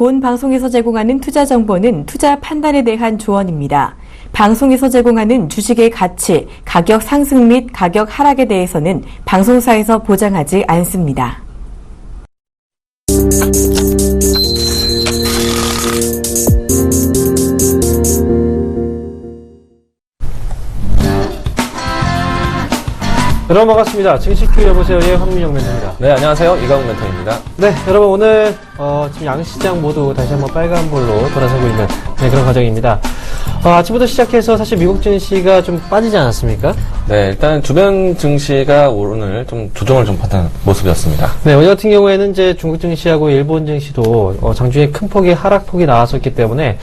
본 방송에서 제공하는 투자 정보는 투자 판단에 대한 조언입니다. 방송에서 제공하는 주식의 가치, 가격 상승 및 가격 하락에 대해서는 방송사에서 보장하지 않습니다. 여러분 반갑습니다. 증시큐 여보세요의 황민영 멘토입니다. 네, 안녕하세요. 이강훈 멘토입니다. 네, 여러분 오늘 지금 양시장 모두 다시 한번 빨간불로 돌아서고 있는 그런 과정입니다. 아침부터 시작해서 사실 미국 증시가 좀 빠지지 않았습니까? 네, 일단 주변 증시가 오늘 좀 조정을 좀 받은 모습이었습니다. 네, 어제 같은 경우에는 이제 중국 증시하고 일본 증시도 장중에 큰 폭의 하락폭이 나왔었기 때문에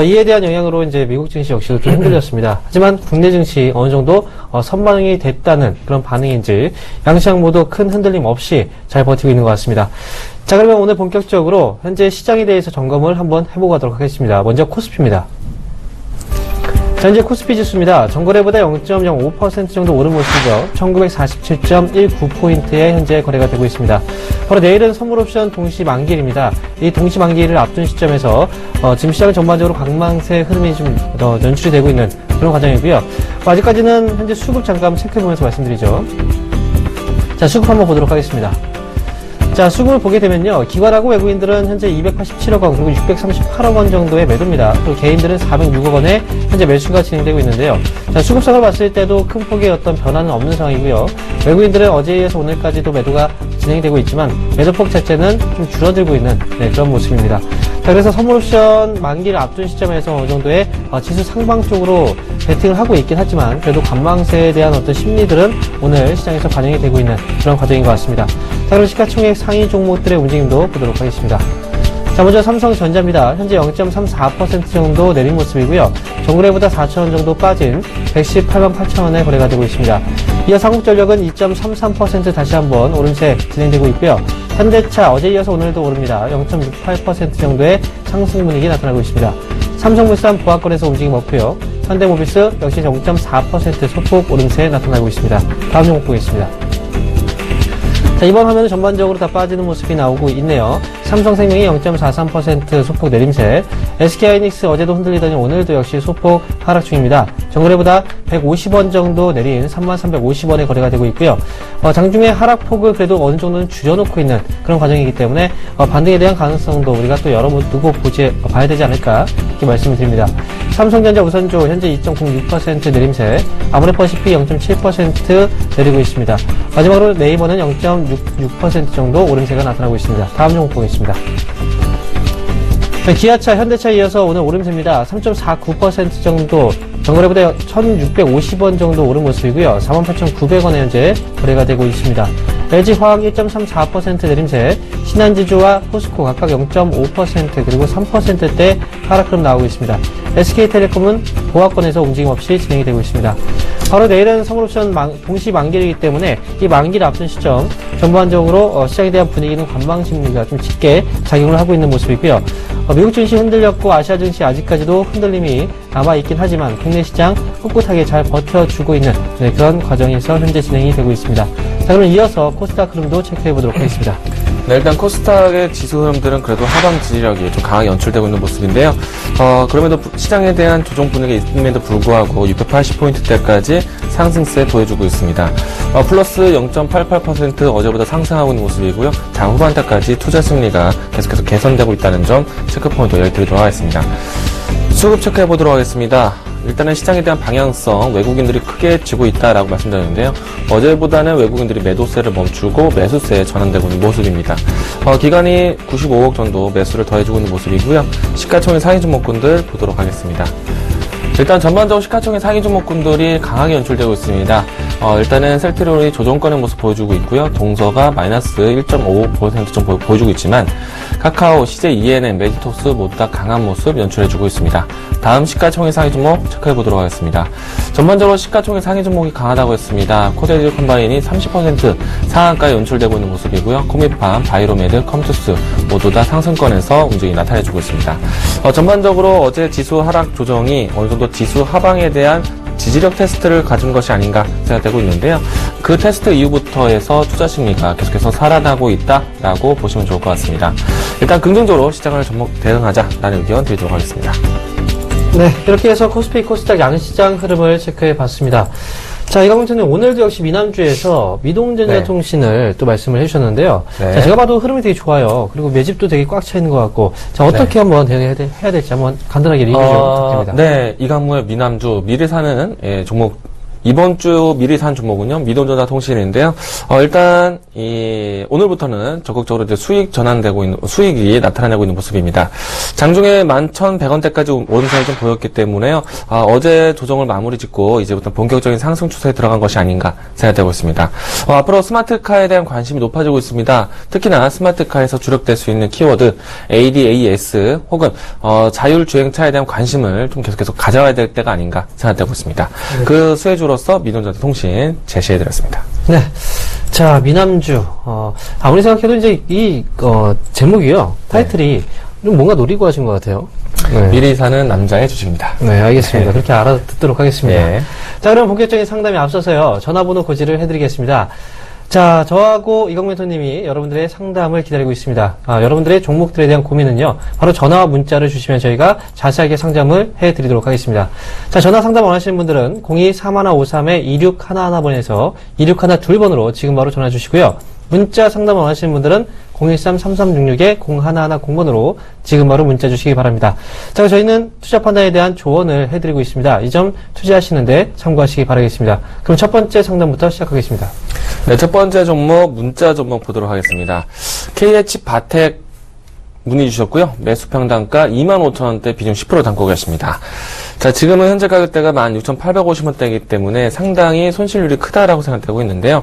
이에 대한 영향으로 이제 미국 증시 역시도 좀 흔들렸습니다. 하지만 국내 증시 어느 정도 선반영이 됐다는 그런 반응인지 양시장 모두 큰 흔들림 없이 잘 버티고 있는 것 같습니다. 자, 그러면 오늘 본격적으로 현재 시장에 대해서 점검을 한번 해보고 가도록 하겠습니다. 먼저 코스피입니다. 현재 코스피 지수입니다. 전거래보다 0.05% 정도 오른 모습이죠. 1947.19포인트에 현재 거래가 되고 있습니다. 바로 내일은 선물옵션 동시 만기일입니다. 이 동시 만기일을 앞둔 시점에서 지금 시장은 전반적으로 강망세 흐름이 좀 연출이 되고 있는 그런 과정이고요. 아직까지는 현재 수급 잠깐 체크해보면서 말씀드리죠. 자, 수급 한번 보도록 하겠습니다. 자, 수급을 보게 되면요. 기관하고 외국인들은 현재 287억 원, 그리고 638억 원 정도의 매도입니다. 그리고 개인들은 406억 원의 현재 매수가 진행되고 있는데요. 자, 수급상을 봤을 때도 큰 폭의 어떤 변화는 없는 상황이고요. 외국인들은 어제에 이어서 오늘까지도 매도가 진행이 되고 있지만 매도폭 자체는 좀 줄어들고 있는 그런 모습입니다. 자, 그래서 선물옵션 만기를 앞둔 시점에서 어느 정도의 지수 상방 쪽으로 베팅을 하고 있긴 하지만 그래도 관망세에 대한 어떤 심리들은 오늘 시장에서 반영이 되고 있는 그런 과정인 것 같습니다. 자, 그럼 시가총액 상위 종목들의 움직임도 보도록 하겠습니다. 자, 먼저 삼성전자입니다. 현재 0.34% 정도 내린 모습이고요. 전거래보다 4,000원 정도 빠진 118만 8천원에 거래가 되고 있습니다. 이어서 한국전력은 2.33% 다시 한번 오름세 진행되고 있고요. 현대차 어제 이어서 오늘도 오릅니다. 0.68% 정도의 상승 분위기 나타나고 있습니다. 삼성물산 보합권에서 움직임 없고요. 현대모비스 역시 0.4% 소폭 오름세 나타나고 있습니다. 다음 종목 보겠습니다. 자, 이번 화면은 전반적으로 다 빠지는 모습이 나오고 있네요. 삼성생명이 0.43% 소폭 내림세, SK하이닉스 어제도 흔들리더니 오늘도 역시 소폭 하락 중입니다. 전거래보다 150원 정도 내린 3350원에 거래가 되고 있고요. 장중에 하락폭을 그래도 어느 정도는 줄여놓고 있는 그런 과정이기 때문에 반등에 대한 가능성도 우리가 또 두고 봐야 되지 않을까 이렇게 말씀을 드립니다. 삼성전자 우선조 현재 2.06% 내림세, 아모레퍼시픽 0.7% 내리고 있습니다. 마지막으로 네이버는 0.66% 정도 오름세가 나타나고 있습니다. 다음 종목 보겠습니다. 기아차, 현대차 이어서 오늘 오름세입니다. 3.49% 정도, 전거래보다 1,650원 정도 오른 모습이고요. 48,900원에 현재 거래가 되고 있습니다. LG화학 1.34% 내림세, 신한지주와 포스코 각각 0.5% 그리고 3%대 하락 흐름 나오고 있습니다. SK텔레콤은 보합권에서 움직임 없이 진행이 되고 있습니다. 바로 내일은 선물옵션 동시 만기이기 때문에 이 만기를 앞둔 시점 전반적으로 시장에 대한 분위기는 관망 심리가 좀 짙게 작용을 하고 있는 모습이고요. 미국 증시 흔들렸고 아시아 증시 아직까지도 흔들림이 남아있긴 하지만 국내 시장 꿋꿋하게 잘 버텨주고 있는 그런 과정에서 현재 진행이 되고 있습니다. 자, 그럼 이어서 코스닥 흐름도 체크해 보도록 하겠습니다. 네, 일단 코스닥의 지수 흐름들은 그래도 하방 지지력이 좀 강하게 연출되고 있는 모습인데요. 그럼에도 시장에 대한 조정 분위기 있음에도 불구하고 680포인트대까지 상승세 보여주고 있습니다. 플러스 0.88% 어제보다 상승하고 있는 모습이고요. 장 후반대까지 투자 심리가 계속해서 개선되고 있다는 점 체크포인트 여기드리도록 하겠습니다. 수급 체크해 보도록 하겠습니다. 일단은 시장에 대한 방향성, 외국인들이 크게 지고 있다라고 말씀드렸는데요. 어제보다는 외국인들이 매도세를 멈추고 매수세에 전환되고 있는 모습입니다. 기간이 95억 정도 매수를 더해주고 있는 모습이고요. 시가총액 상위 종목군들 보도록 하겠습니다. 일단 전반적으로 시가총액 상위 종목군들이 강하게 연출되고 있습니다. 일단은 셀트리온이 조정권의 모습 보여주고 있고요. 동서가 마이너스 1.55% 정도 보여주고 있지만 카카오, CJ ENM, 메디토스 모두 다 강한 모습 연출해주고 있습니다. 다음 시가총액 상위 종목 체크해보도록 하겠습니다. 전반적으로 시가총액 상위 종목이 강하다고 했습니다. 코데일 컴바인이 30% 상한가에 연출되고 있는 모습이고요. 코미팜, 바이로메드, 컴투스 모두 다 상승권에서 움직임이 나타내주고 있습니다. 전반적으로 어제 지수 하락 조정이 어느 정도 지수 하방에 대한 지지력 테스트를 가진 것이 아닌가 생각되고 있는데요. 그 테스트 이후부터 해서 투자 심리가 계속해서 살아나고 있다라고 보시면 좋을 것 같습니다. 일단 긍정적으로 시장을 대응하자라는 의견 드리도록 하겠습니다. 네, 이렇게 해서 코스피, 코스닥 양시장 흐름을 체크해 봤습니다. 자, 이강훈님 오늘도 역시 미남주에서 미동전자통신을 또 말씀을 해주셨는데요. 네. 자, 제가 봐도 흐름이 되게 좋아요. 그리고 매집도 되게 꽉 차 있는 것 같고, 자, 어떻게 한번 대응해야 될지 한번 간단하게 리뷰 좀 부탁드립니다. 네, 이강무의 미남주 미리 사는 종목. 이번 주 미리 산 종목은요, 미동전자통신인데요. 일단, 오늘부터는 적극적으로 이제 수익이 나타나고 있는 모습입니다. 장중에 11,100원대까지 오름세를 좀 보였기 때문에요, 어제 조정을 마무리 짓고, 이제부터 본격적인 상승 추세에 들어간 것이 아닌가 생각되고 있습니다. 앞으로 스마트카에 대한 관심이 높아지고 있습니다. 특히나 스마트카에서 주력될 수 있는 키워드, ADAS, 혹은, 자율주행차에 대한 관심을 좀 계속해서 가져와야 될 때가 아닌가 생각되고 있습니다. 그 수혜주로 로서 미동전자통신 제시해드렸습니다. 네. 자, 미남주. 아무리 생각해도 이제 제목이요. 타이틀이 좀 뭔가 노리고 하신 것 같아요. 네. 미리 사는 남자의 주식입니다. 네, 알겠습니다. 네. 그렇게 알아듣도록 하겠습니다. 네. 자, 그럼 본격적인 상담에 앞서서요. 전화번호 고지를 해드리겠습니다. 자, 저하고 이광 멘토님이 여러분들의 상담을 기다리고 있습니다. 여러분들의 종목들에 대한 고민은요, 바로 전화와 문자를 주시면 저희가 자세하게 상담을 해드리도록 하겠습니다. 자, 전화 상담 원하시는 분들은 02-3153-2611번에서 2612번으로 지금 바로 전화 주시고요. 문자 상담 원하시는 분들은 013-3366-0110번으로 지금 바로 문자 주시기 바랍니다. 자, 저희는 투자 판단에 대한 조언을 해드리고 있습니다. 이 점 투자하시는데 참고하시기 바라겠습니다. 그럼 첫 번째 상담부터 시작하겠습니다. 네, 첫 번째 종목, 문자 종목 보도록 하겠습니다. KH바텍 문의 주셨고요. 매수 평단가 25,000원대 비중 10% 담고 계십니다. 자, 지금은 현재 가격대가 16,850원대이기 때문에 상당히 손실률이 크다라고 생각되고 있는데요.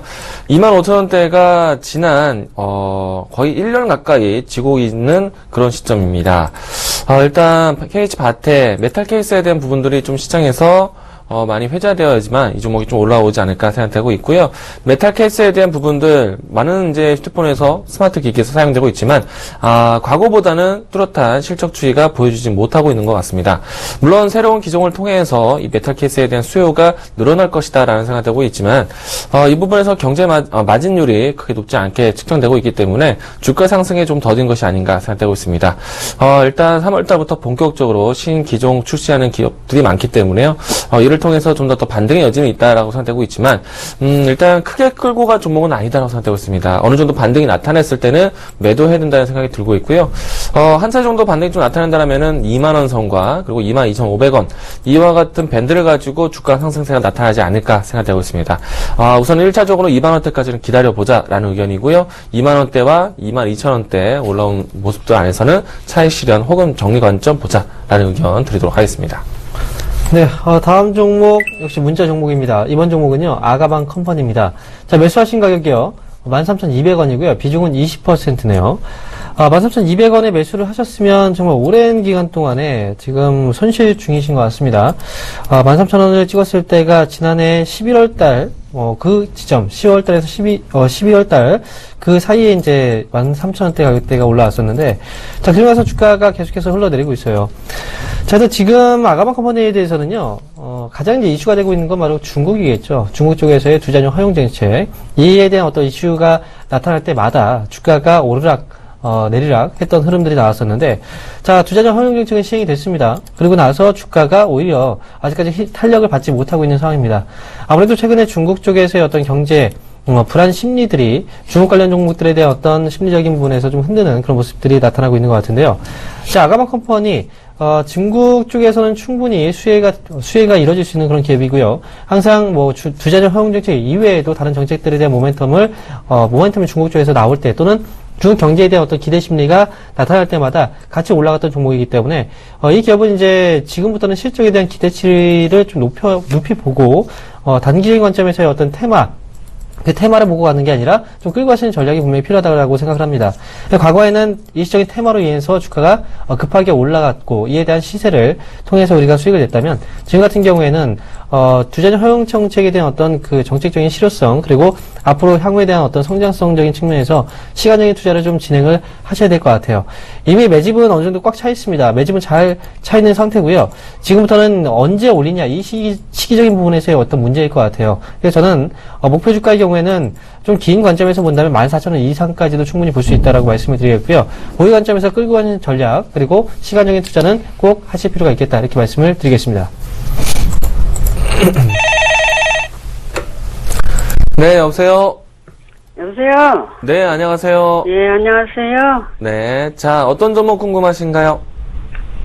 25,000원대가 지난 거의 1년 가까이 지고 있는 그런 시점입니다. 일단 KH바텍 메탈 케이스에 대한 부분들이 좀 시장에서 많이 회자되어야지만 이 종목이 좀 올라오지 않을까 생각되고 있고요. 메탈 케이스에 대한 부분들 많은 이제 휴대폰에서 스마트 기기에서 사용되고 있지만 과거보다는 뚜렷한 실적 추이가 보여주지 못하고 있는 것 같습니다. 물론 새로운 기종을 통해서 이 메탈 케이스에 대한 수요가 늘어날 것이다라는 생각되고 있지만 이 부분에서 경제 마진율이 크게 높지 않게 측정되고 있기 때문에 주가 상승에 좀 더딘 것이 아닌가 생각되고 있습니다. 일단 3월달부터 본격적으로 신기종 출시하는 기업들이 많기 때문에요. 이를 통해서 좀 더 반등의 여지는 있다라고 생각되고 있지만 일단 크게 끌고 갈 종목은 아니다라고 생각되고 있습니다. 어느 정도 반등이 나타냈을 때는 매도해야 된다는 생각이 들고 있고요. 한 차 정도 반등이 좀 나타낸다면은 2만원 선과 그리고 22,500원 이와 같은 밴드를 가지고 주가 상승세가 나타나지 않을까 생각되고 있습니다. 우선 1차적으로 2만원대까지는 기다려보자라는 의견이고요. 2만원대와 22,000원대 올라온 모습들 안에서는 차익 실현 혹은 정리 관점 보자라는 의견 드리도록 하겠습니다. 네, 다음 종목 역시 문자 종목입니다. 이번 종목은요, 아가방 컴퍼니입니다. 자, 매수하신 가격이요, 13,200원이고요. 비중은 20%네요. 13,200원에 매수를 하셨으면 정말 오랜 기간 동안에 지금 손실 중이신 것 같습니다. 13,000원을 찍었을 때가 지난해 11월달, 그 지점, 10월달에서 12월달, 그 사이에 이제 13,000원대 가격대가 올라왔었는데, 자, 그러면서 주가가 계속해서 흘러내리고 있어요. 자, 그래서 지금 아가방 컴퍼니에 대해서는요, 가장 이제 이슈가 되고 있는 건 바로 중국이겠죠. 중국 쪽에서의 두자녀 허용 정책. 이에 대한 어떤 이슈가 나타날 때마다 주가가 오르락, 내리락 했던 흐름들이 나왔었는데, 자, 두자녀 허용 정책은 시행이 됐습니다. 그리고 나서 주가가 오히려 아직까지 탄력을 받지 못하고 있는 상황입니다. 아무래도 최근에 중국 쪽에서의 어떤 경제, 불안 심리들이 중국 관련 종목들에 대한 어떤 심리적인 부분에서 좀 흔드는 그런 모습들이 나타나고 있는 것 같은데요. 자, 아가방 컴퍼니, 중국 쪽에서는 충분히 수혜가 이뤄질 수 있는 그런 기업이고요. 항상 두자녀 허용 정책 이외에도 다른 정책들에 대한 모멘텀이 중국 쪽에서 나올 때 또는 중국 경제에 대한 어떤 기대 심리가 나타날 때마다 같이 올라갔던 종목이기 때문에, 이 기업은 이제 지금부터는 실적에 대한 기대치를 좀 높이 보고, 단기적인 관점에서의 어떤 그 테마를 보고 가는 게 아니라 좀 끌고 가시는 전략이 분명히 필요하다고 생각을 합니다. 과거에는 일시적인 테마로 인해서 주가가 급하게 올라갔고 이에 대한 시세를 통해서 우리가 수익을 냈다면 지금 같은 경우에는 두자녀 허용 정책에 대한 어떤 그 정책적인 실효성 그리고 앞으로 향후에 대한 어떤 성장성적인 측면에서 시간적인 투자를 좀 진행을 하셔야 될 것 같아요. 이미 매집은 어느 정도 꽉 차 있습니다. 매집은 잘 차 있는 상태고요. 지금부터는 언제 올리냐 이 시기적인 부분에서의 어떤 문제일 것 같아요. 그래서 저는 목표 주가의 경우 경우에는 좀 긴 관점에서 본다면 14,000원 이상까지도 충분히 볼 수 있다라고 말씀을 드리겠고요. 보유 관점에서 끌고 가는 전략, 그리고 시간적인 투자는 꼭 하실 필요가 있겠다. 이렇게 말씀을 드리겠습니다. 네, 여보세요? 여보세요? 네, 안녕하세요. 예, 안녕하세요. 네, 자, 어떤 종목 궁금하신가요?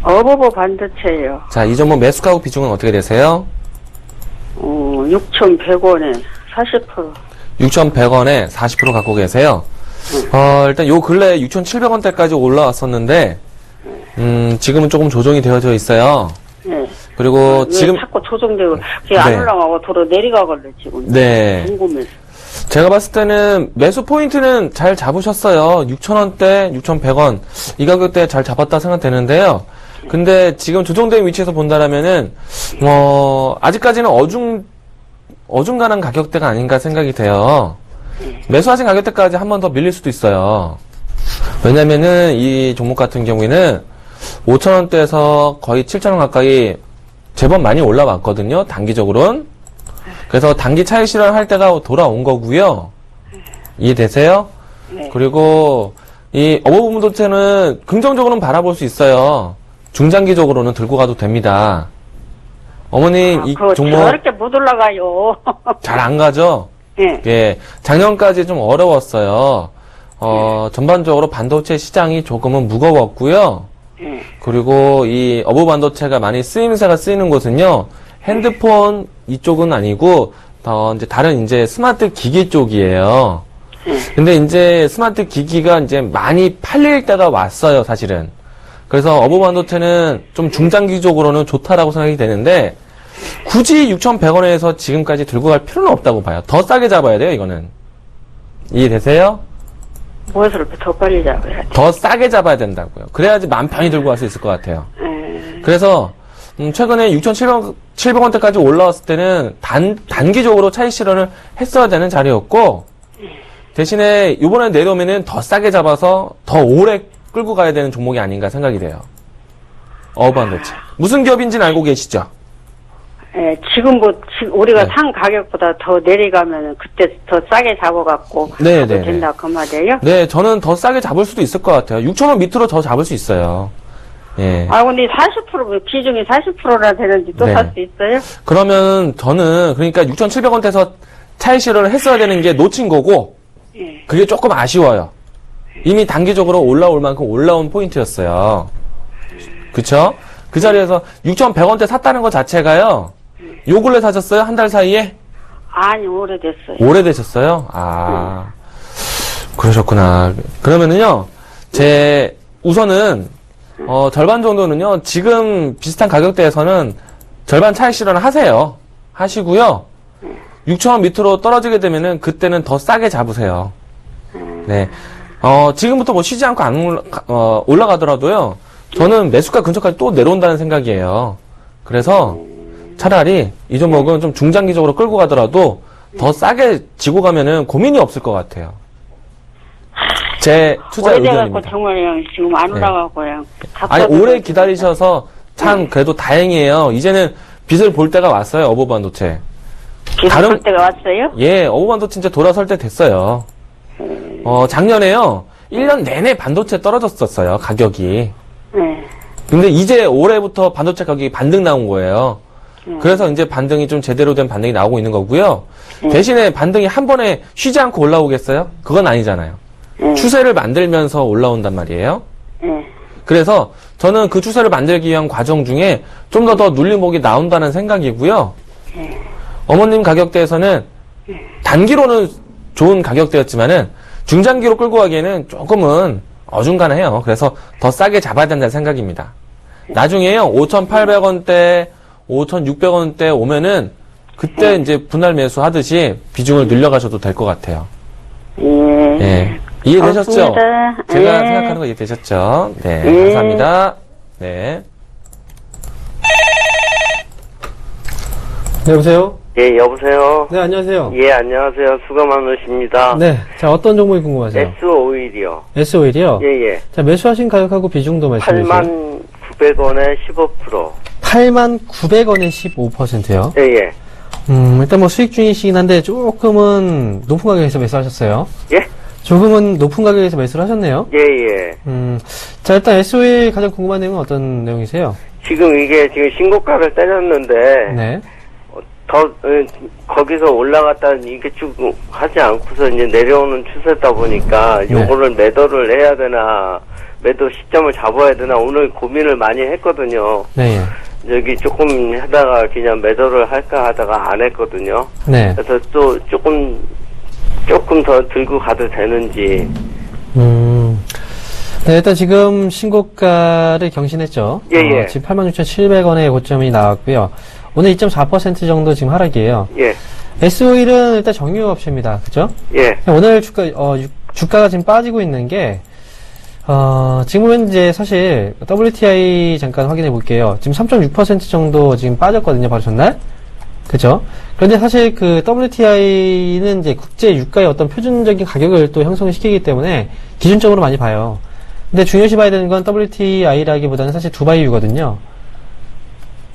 어버버 반도체요. 자, 이 종목 매수 가격 비중은 어떻게 되세요? 6,100원에 40%. 6,100원에 40% 갖고 계세요. 일단 요 근래 6,700원대까지 올라왔었는데, 지금은 조금 조정이 되어져 있어요. 네. 그리고 왜 지금, 자꾸 조정되고, 그게 안 네. 올라가고 도로 내려가길래 지금. 네. 궁금해서. 제가 봤을 때는 매수 포인트는 잘 잡으셨어요. 6,000원대, 6,100원. 이 가격대에 잘 잡았다 생각되는데요. 근데 지금 조정된 위치에서 본다라면은, 아직까지는 어중간한 가격대가 아닌가 생각이 돼요. 매수하신 가격대까지 한 번 더 밀릴 수도 있어요. 왜냐면은 이 종목 같은 경우에는 5,000원대에서 거의 7,000원 가까이 제법 많이 올라왔거든요. 단기적으로는. 그래서 단기 차익 실현할 때가 돌아온 거고요. 이해되세요? 네. 그리고 이 어버분도체는 긍정적으로는 바라볼 수 있어요. 중장기적으로는 들고 가도 됩니다. 어머님 이 그거 종목 저렇게 못 올라가요. 잘 안 가죠? 예. 예, 작년까지 좀 어려웠어요. 전반적으로 반도체 시장이 조금은 무거웠고요. 예. 그리고 이 어부 반도체가 많이 쓰임새가 쓰이는 곳은요, 핸드폰 이쪽은 아니고, 이제 다른 이제 스마트 기기 쪽이에요. 근데 이제 스마트 기기가 이제 많이 팔릴 때가 왔어요, 사실은. 그래서 어부 반도체는 좀 중장기적으로는 좋다라고 생각이 되는데, 굳이 6,100원에서 지금까지 들고 갈 필요는 없다고 봐요. 더 싸게 잡아야 돼요, 이거는. 이해되세요? 무엇을 더 빨리 잡아야 돼? 더 싸게 잡아야 된다고요. 그래야지 마음 편히 들고 갈 수 있을 것 같아요. 그래서 최근에 6,700원대까지 올라왔을 때는 단기적으로 차익 실현을 했어야 되는 자리였고, 대신에 이번에 내려오면은 더 싸게 잡아서 더 오래 끌고 가야 되는 종목이 아닌가 생각이 돼요. 어반도체. 무슨 기업인지는 알고 계시죠? 예, 지금 우리가 네. 산 가격보다 더 내려가면 그때 더 싸게 잡아갖고. 네, 해도 네, 네. 된다, 그 말이에요? 네, 저는 더 싸게 잡을 수도 있을 것 같아요. 6,000원 밑으로 더 잡을 수 있어요. 예. 아, 근데 40%, 비중이 40%나 되는지 또 네. 살 수 있어요? 그러면 저는 그러니까 6,700원대에서 차익 실현을 했어야 되는 게 놓친 거고, 예. 그게 조금 아쉬워요. 이미 단기적으로 올라올 만큼 올라온 포인트였어요. 그쵸? 그 자리에서 6,100원대 샀다는 것 자체가요, 요 근래 사셨어요? 한 달 사이에? 아니, 오래됐어요. 오래되셨어요? 아, 그러셨구나. 그러면은요, 우선은, 절반 정도는요, 지금 비슷한 가격대에서는 절반 차익 실현을 하세요. 하시고요, 6,000원 밑으로 떨어지게 되면은 그때는 더 싸게 잡으세요. 네. 지금부터 뭐 쉬지 않고 안 올라가더라도요, 저는 매수가 근처까지 또 내려온다는 생각이에요. 그래서 차라리 이 종목은 좀 중장기적으로 끌고 가더라도 더 싸게 지고 가면은 고민이 없을 것 같아요. 제 투자 오래돼갖고 의견입니다. 정말 그냥 지금 안 네. 올라가고 그냥. 아니, 오래 기다리셔서 참 그래도 다행이에요. 이제는 빛을 볼 때가 왔어요, 어부반도체. 비슷할 볼 때가 왔어요? 예, 어부반도체 진짜 돌아설 때 됐어요. 작년에요, 1년 내내 반도체 떨어졌었어요, 가격이. 네. 근데 이제 올해부터 반도체 가격이 반등 나온 거예요. 그래서 이제 반등이 좀 제대로 된 반등이 나오고 있는 거고요. 대신에 반등이 한 번에 쉬지 않고 올라오겠어요? 그건 아니잖아요. 추세를 만들면서 올라온단 말이에요. 네. 그래서 저는 그 추세를 만들기 위한 과정 중에 좀 더 눌림목이 나온다는 생각이고요. 어머님 가격대에서는 단기로는 좋은 가격대였지만은 중장기로 끌고 가기에는 조금은 어중간해요. 그래서 더 싸게 잡아야 된다는 생각입니다. 나중에요, 5,800원대, 5,600원대 오면은 그때 이제 분할 매수 하듯이 비중을 늘려가셔도 될 것 같아요. 예. 예. 이해되셨죠? 고맙습니다. 제가 예. 생각하는 거 이해되셨죠? 네. 예. 감사합니다. 네. 네, 여보세요? 예, 여보세요? 네, 안녕하세요. 예, 안녕하세요. 수고 많으십니다. 네. 자, 어떤 종목이 궁금하세요? S5일이요. S-오일이요? 예, 예. 자, 매수하신 가격하고 비중도 말씀해 주세요. 89,000원에 15%. 89,000원에 15%요? 예, 예. 일단 뭐 수익 중이시긴 한데 조금은 높은 가격에서 매수하셨어요. 예? 조금은 높은 가격에서 매수를 하셨네요. 예, 예. 자, 일단 SOE 가장 궁금한 내용은 어떤 내용이세요? 지금 이게 지금 신고가를 때렸는데, 네. 거기서 올라갔다 이게 쭉 하지 않고서 이제 내려오는 추세다 보니까 네. 요거를 매도를 해야 되나, 매도 시점을 잡아야 되나 오늘 고민을 많이 했거든요. 네. 여기 조금 하다가 그냥 매도를 할까 하다가 안 했거든요. 네. 그래서 또 조금 더 들고 가도 되는지. 네, 일단 지금 신고가를 경신했죠. 예, 예. 지금 86,700원의 고점이 나왔고요. 오늘 2.4% 정도 지금 하락이에요. 예, SO일은 일단 정유업체입니다. 그죠? 예, 오늘 주가가 지금 빠지고 있는 게, 지금은 이제 사실 WTI 잠깐 확인해 볼게요. 지금 3.6% 정도 지금 빠졌거든요. 바로 전날. 그죠? 그런데 사실 그 WTI는 이제 국제 유가의 어떤 표준적인 가격을 또 형성시키기 때문에 기준적으로 많이 봐요. 근데 중요시 봐야 되는 건 WTI라기보다는 사실 두바이유거든요.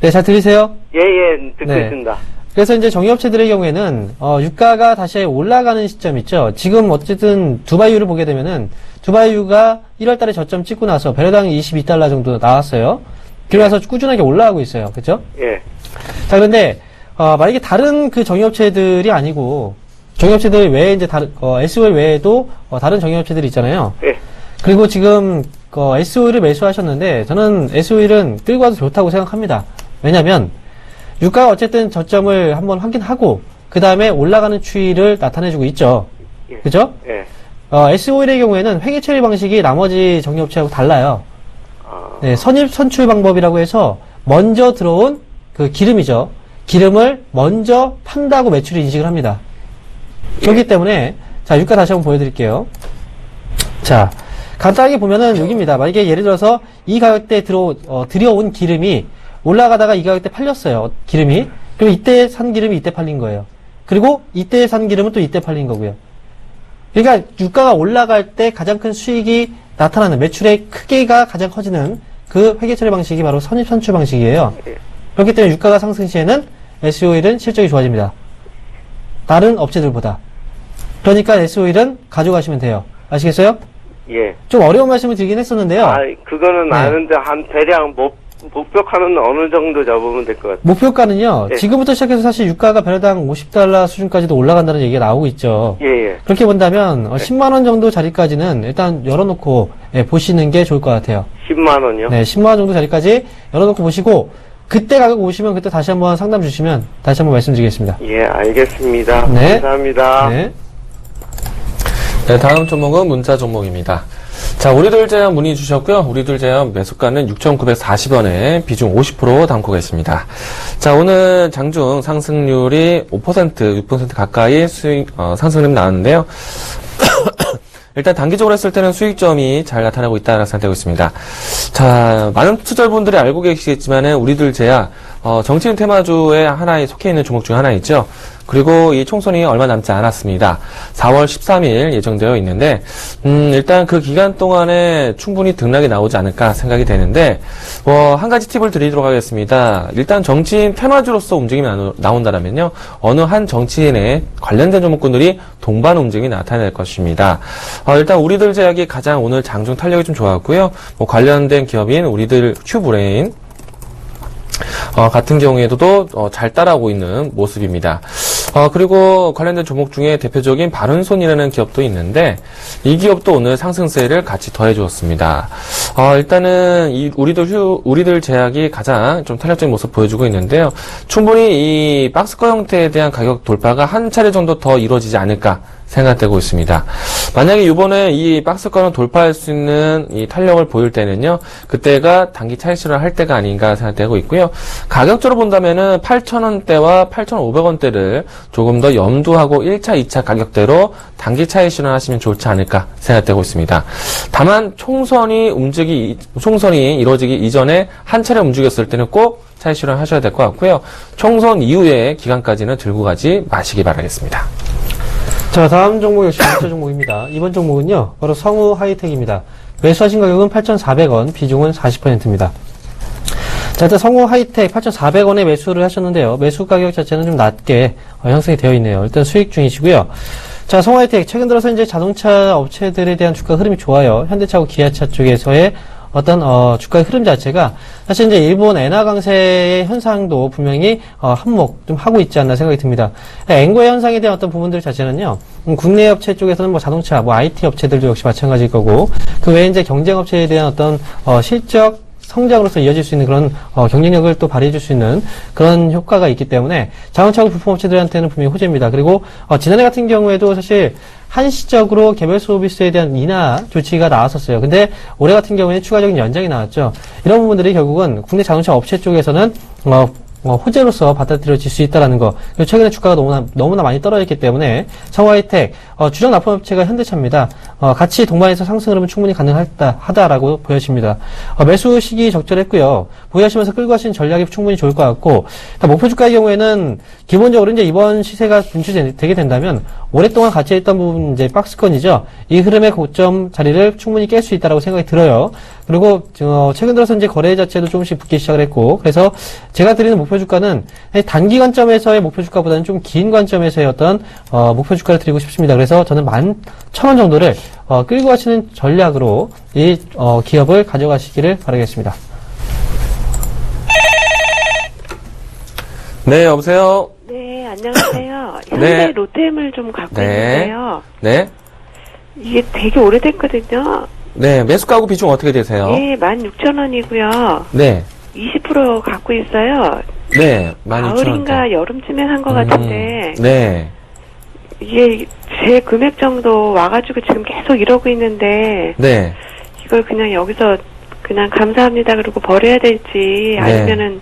네, 잘 들리세요? 예, 예, 듣고 네. 있습니다. 그래서 이제 정유업체들의 경우에는 유가가 다시 올라가는 시점 있죠. 지금 어쨌든 두바이유를 보게 되면은 두바이유가 1월달에 저점 찍고 나서 배럴당 22달러 정도 나왔어요. 그러고 나서 꾸준하게 올라가고 있어요. 그렇죠? 예, 자, 그런데 만약에 다른 그 정유업체들이 아니고 정유업체들 외에 이제 다른 SO일 외에도 다른 정유업체들이 있잖아요. 예, 그리고 지금 SO일을 매수하셨는데 저는 SO일은 끌고 와도 좋다고 생각합니다. 왜냐면 유가가 어쨌든 저점을 한번 확인하고 그 다음에 올라가는 추이를 나타내주고 있죠. 예. 그죠? 예. SO일의 경우에는 회계 처리 방식이 나머지 정유업체하고 달라요. 네, 선출 방법이라고 해서 먼저 들어온 그 기름이죠. 기름을 먼저 판다고 매출을 인식을 합니다. 그렇기 때문에 자, 유가 다시 한번 보여드릴게요. 자, 간단하게 보면은 여기입니다. 만약에 예를 들어서 이 가격대에 들여온 기름이 올라가다가 이 가격대 팔렸어요. 기름이. 그럼 이때 산 기름이 이때 팔린 거예요. 그리고 이때 산 기름은 또 이때 팔린 거고요. 그러니까 유가가 올라갈 때 가장 큰 수익이 나타나는 매출의 크기가 가장 커지는 그 회계처리 방식이 바로 선입선출 방식이에요. 그렇기 때문에 유가가 상승 시에는 SO일은 실적이 좋아집니다. 다른 업체들보다. 그러니까 SO일은 가져가시면 돼요. 아시겠어요? 예. 좀 어려운 말씀을 드리긴 했었는데요. 그거는 네. 아는데 한 대략 목표가는 어느 정도 잡으면 될 것 같아요. 목표가는요. 예. 지금부터 시작해서 사실 유가가 배럴당 50달러 수준까지도 올라간다는 얘기가 나오고 있죠. 예, 예. 그렇게 본다면 10만 원 정도 자리까지는 일단 열어놓고 보시는 게 좋을 것 같아요. 10만 원이요? 네, 10만 원 정도 자리까지 열어놓고 보시고 그때 가격 오시면 그때 다시 한번 상담 주시면 다시 한번 말씀드리겠습니다. 예, 알겠습니다. 네. 감사합니다. 네. 네, 다음 종목은 문자 종목입니다. 자, 우리들 제약 문의 주셨고요. 우리들 제약 매수가는 6,940원에 비중 50% 담고 계십니다. 자, 오늘 장중 상승률이 5%, 6% 가까이 상승률이 나왔는데요. 일단 단기적으로 했을 때는 수익점이 잘 나타나고 있다고 생각되고 있습니다. 자, 많은 투자자분들이 알고 계시겠지만은 우리들 제약 정치인 테마주의 하나에 속해 있는 종목 중 하나 있죠. 그리고 이 총선이 얼마 남지 않았습니다. 4월 13일 예정되어 있는데 일단 그 기간 동안에 충분히 등락이 나오지 않을까 생각이 되는데 한 가지 팁을 드리도록 하겠습니다. 일단 정치인 테마주로서 움직임이 나온다면요. 어느 한 정치인에 관련된 종목군들이 동반 움직임이 나타날 것입니다. 일단 우리들 제약이 가장 오늘 장중 탄력이 좀 좋았고요. 관련된 기업인 우리들 큐브레인 같은 경우에도 잘 따라오고 있는 모습입니다. 그리고 관련된 종목 중에 대표적인 바른손이라는 기업도 있는데 이 기업도 오늘 상승세를 같이 더해 주었습니다. 일단은 이 우리들 제약이 가장 좀 탄력적인 모습 보여주고 있는데요. 충분히 이 박스권 형태에 대한 가격 돌파가 한 차례 정도 더 이루어지지 않을까 생각되고 있습니다. 만약에 이번에 이 박스권을 돌파할 수 있는 이 탄력을 보일 때는요, 그때가 단기 차익 실현을 할 때가 아닌가 생각되고 있고요. 가격적으로 본다면은 8,000원대와 8,500원대를 조금 더 염두하고 1차, 2차 가격대로 단기 차익 실현하시면 좋지 않을까 생각되고 있습니다. 다만 총선이 이루어지기 이전에 한 차례 움직였을 때는 꼭 차익 실현하셔야 될 것 같고요. 총선 이후의 기간까지는 들고 가지 마시기 바라겠습니다. 자, 다음 종목 역시 문자 종목입니다. 이번 종목은요, 바로 성우 하이텍입니다. 매수하신 가격은 8,400원, 비중은 40%입니다. 자, 일단 성호 하이텍 8,400원에 매수를 하셨는데요. 매수 가격 자체는 좀 낮게 형성이 되어 있네요. 일단 수익 중이시고요. 자, 성호 하이텍 최근 들어서 이제 자동차 업체들에 대한 주가 흐름이 좋아요. 현대차하고 기아차 쪽에서의 어떤 주가의 흐름 자체가 사실 이제 일본 엔화 강세의 현상도 분명히 한몫 좀 하고 있지 않나 생각이 듭니다. 엔고의 현상에 대한 어떤 부분들 자체는요. 국내 업체 쪽에서는 뭐 자동차, 뭐 IT 업체들도 역시 마찬가지일 거고 그 외에 이제 경쟁 업체에 대한 어떤 실적 성장으로서 이어질 수 있는 그런 경쟁력을 또 발휘해 줄 수 있는 그런 효과가 있기 때문에 자동차하고 부품업체들한테는 분명히 호재입니다. 그리고 지난해 같은 경우에도 사실 한시적으로 개별 서비스에 대한 인하 조치가 나왔었어요. 근데 올해 같은 경우에는 추가적인 연장이 나왔죠. 이런 부분들이 결국은 국내 자동차 업체 쪽에서는 호재로서 받아들여질 수 있다는 거. 그리고 최근에 주가가 너무나 많이 떨어졌기 때문에 성화이텍 주력 납품업체가 현대차입니다. 같이 동반해서 상승 흐름은 충분히 가능하다라고 보여집니다. 매수 시기 적절했고요. 보유하시면서 끌고 가신 전략이 충분히 좋을 것 같고, 목표 주가의 경우에는 기본적으로 이제 이번 시세가 분출되게 된다면 오랫동안 같이 했던 부분 이제 박스권이죠. 이 흐름의 고점 자리를 충분히 깰 수 있다라고 생각이 들어요. 그리고 최근 들어서 이제 거래 자체도 조금씩 붙기 시작을 했고, 그래서 제가 드리는 목표 주가는 단기 관점에서의 목표 주가보다는 좀 긴 관점에서의 어떤 목표 주가를 드리고 싶습니다. 그래서 저는 11,000원 정도를 끌고 가시는 전략으로 이 기업을 가져가시기를 바라겠습니다. 네, 여보세요? 네, 안녕하세요. 네. 현대 로템을 좀 갖고 네. 있는데요. 네. 이게 되게 오래됐거든요. 네, 매수 가구 비중 어떻게 되세요? 예, 16,000원이고요. 네. 20% 갖고 있어요. 네, 12,000원. 가을인가 여름쯤에 산 것 같은데, 네. 이게 제 금액 정도 와가지고 지금 계속 이러고 있는데, 네. 이걸 그냥 여기서 그냥 감사합니다 그러고 버려야 될지, 아니면은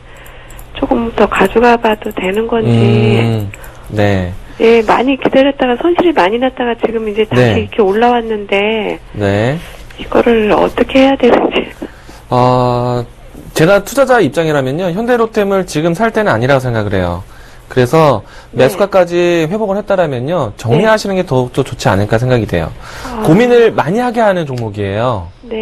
조금 더 가져가 봐도 되는 건지, 네. 예, 많이 기다렸다가 손실이 많이 났다가 지금 이제 다시 네. 이렇게 올라왔는데, 네. 이거를 어떻게 해야 되는지. 제가 투자자 입장이라면요, 현대로템을 지금 살 때는 아니라고 생각을 해요. 그래서 네. 매수가까지 회복을 했다라면요, 정리하시는 게 더욱더 좋지 않을까 생각이 돼요. 고민을 많이 하게 하는 종목이에요. 네.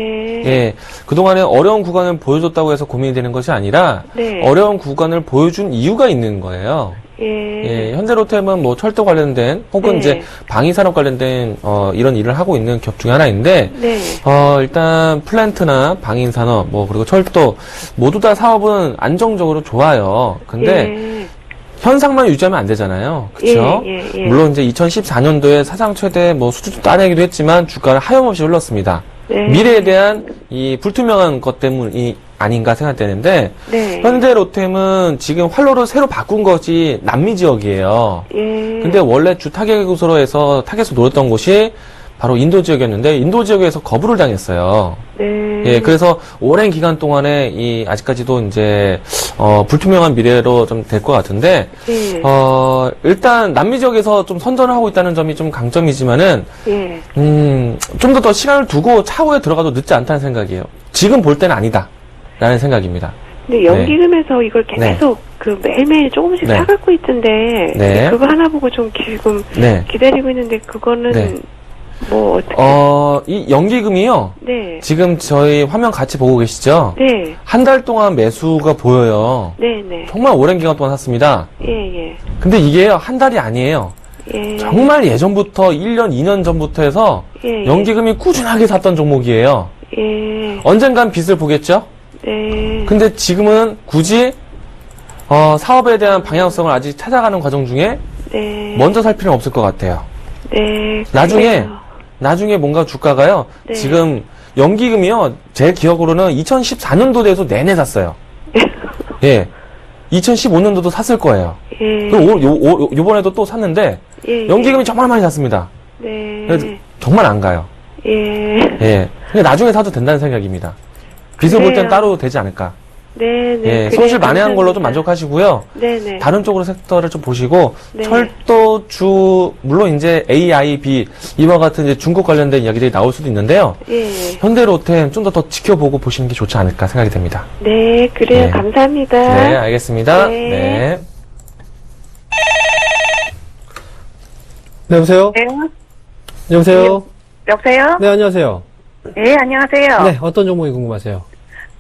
예, 그동안에 어려운 구간을 보여줬다고 해서 고민이 되는 것이 아니라, 네. 어려운 구간을 보여준 이유가 있는 거예요. 예. 예, 현대로템은 뭐 철도 관련된 혹은 네. 이제 방위산업 관련된 이런 일을 하고 있는 기업 중에 하나인데 네. 일단 플랜트나 방위산업 뭐 그리고 철도 모두 다 사업은 안정적으로 좋아요. 근데 예. 현상만 유지하면 안 되잖아요. 그렇죠? 예. 물론 이제 2014년도에 사상 최대 뭐 수주도 따내기도 했지만 주가는 하염없이 흘렀습니다. 네. 미래에 대한 이 불투명한 것 때문이 아닌가 생각되는데 네. 현대로템은 지금 활로를 새로 바꾼 것이 남미 지역이에요. 예. 근데 원래 주 타겟으로 해서 타겟으로 노렸던 곳이 바로 인도 지역이었는데 인도 지역에서 거부를 당했어요. 네. 예, 그래서 오랜 기간 동안에 아직까지도 이제 불투명한 미래로 좀 될 것 같은데 예. 일단 남미 지역에서 좀 선전을 하고 있다는 점이 좀 강점이지만은 예. 좀 더 시간을 두고 차후에 들어가도 늦지 않다는 생각이에요. 지금 볼 때는 아니다라는 생각입니다. 근데 연기금에서 이걸 계속 그 매일매일 조금씩 네. 사갖고 있던데 네. 그거 하나 보고 좀 지금 네. 기다리고 있는데 그거는 네. 뭐 어떻게? 이 연기금이요. 네. 지금 저희 화면 같이 보고 계시죠? 네. 한 달 동안 매수가 보여요. 네. 정말 오랜 기간 동안 샀습니다. 예. 근데 이게 한 달이 아니에요. 예. 정말 예전부터 1년, 2년 전부터 해서 예. 연기금이 꾸준하게 샀던 종목이에요. 예. 언젠간 빚을 보겠죠? 네. 근데 지금은 굳이 사업에 대한 방향성을 아직 찾아가는 과정 중에 네. 먼저 살 필요는 없을 것 같아요. 네. 나중에 뭔가 주가가요. 네. 지금 연기금이요. 제 기억으로는 2014년도에서 내내 샀어요. 예. 2015년도도 샀을 거예요. 예. 그리고 요번에도 또 샀는데 예. 연기금이 정말 많이 샀습니다. 네. 그래서 정말 안 가요. 예. 예. 근데 나중에 사도 된다는 생각입니다. 빚을 볼 땐 그래요. 따로 되지 않을까. 네. 예. 손실 만회한 걸로 좀 만족하시고요. 네네. 다른 쪽으로 섹터를 좀 보시고 네. 철도주 물론 이제 AIB 이와 같은 이제 중국 관련된 이야기들이 나올 수도 있는데요. 예. 현대로템 좀 더 지켜보고 보시는 게 좋지 않을까 생각이 됩니다. 네, 그래요. 네. 감사합니다. 네, 알겠습니다. 네. 네. 네, 여보세요? 네. 여보세요? 여보세요? 네, 안녕하세요. 네, 안녕하세요. 네, 어떤 종목이 궁금하세요?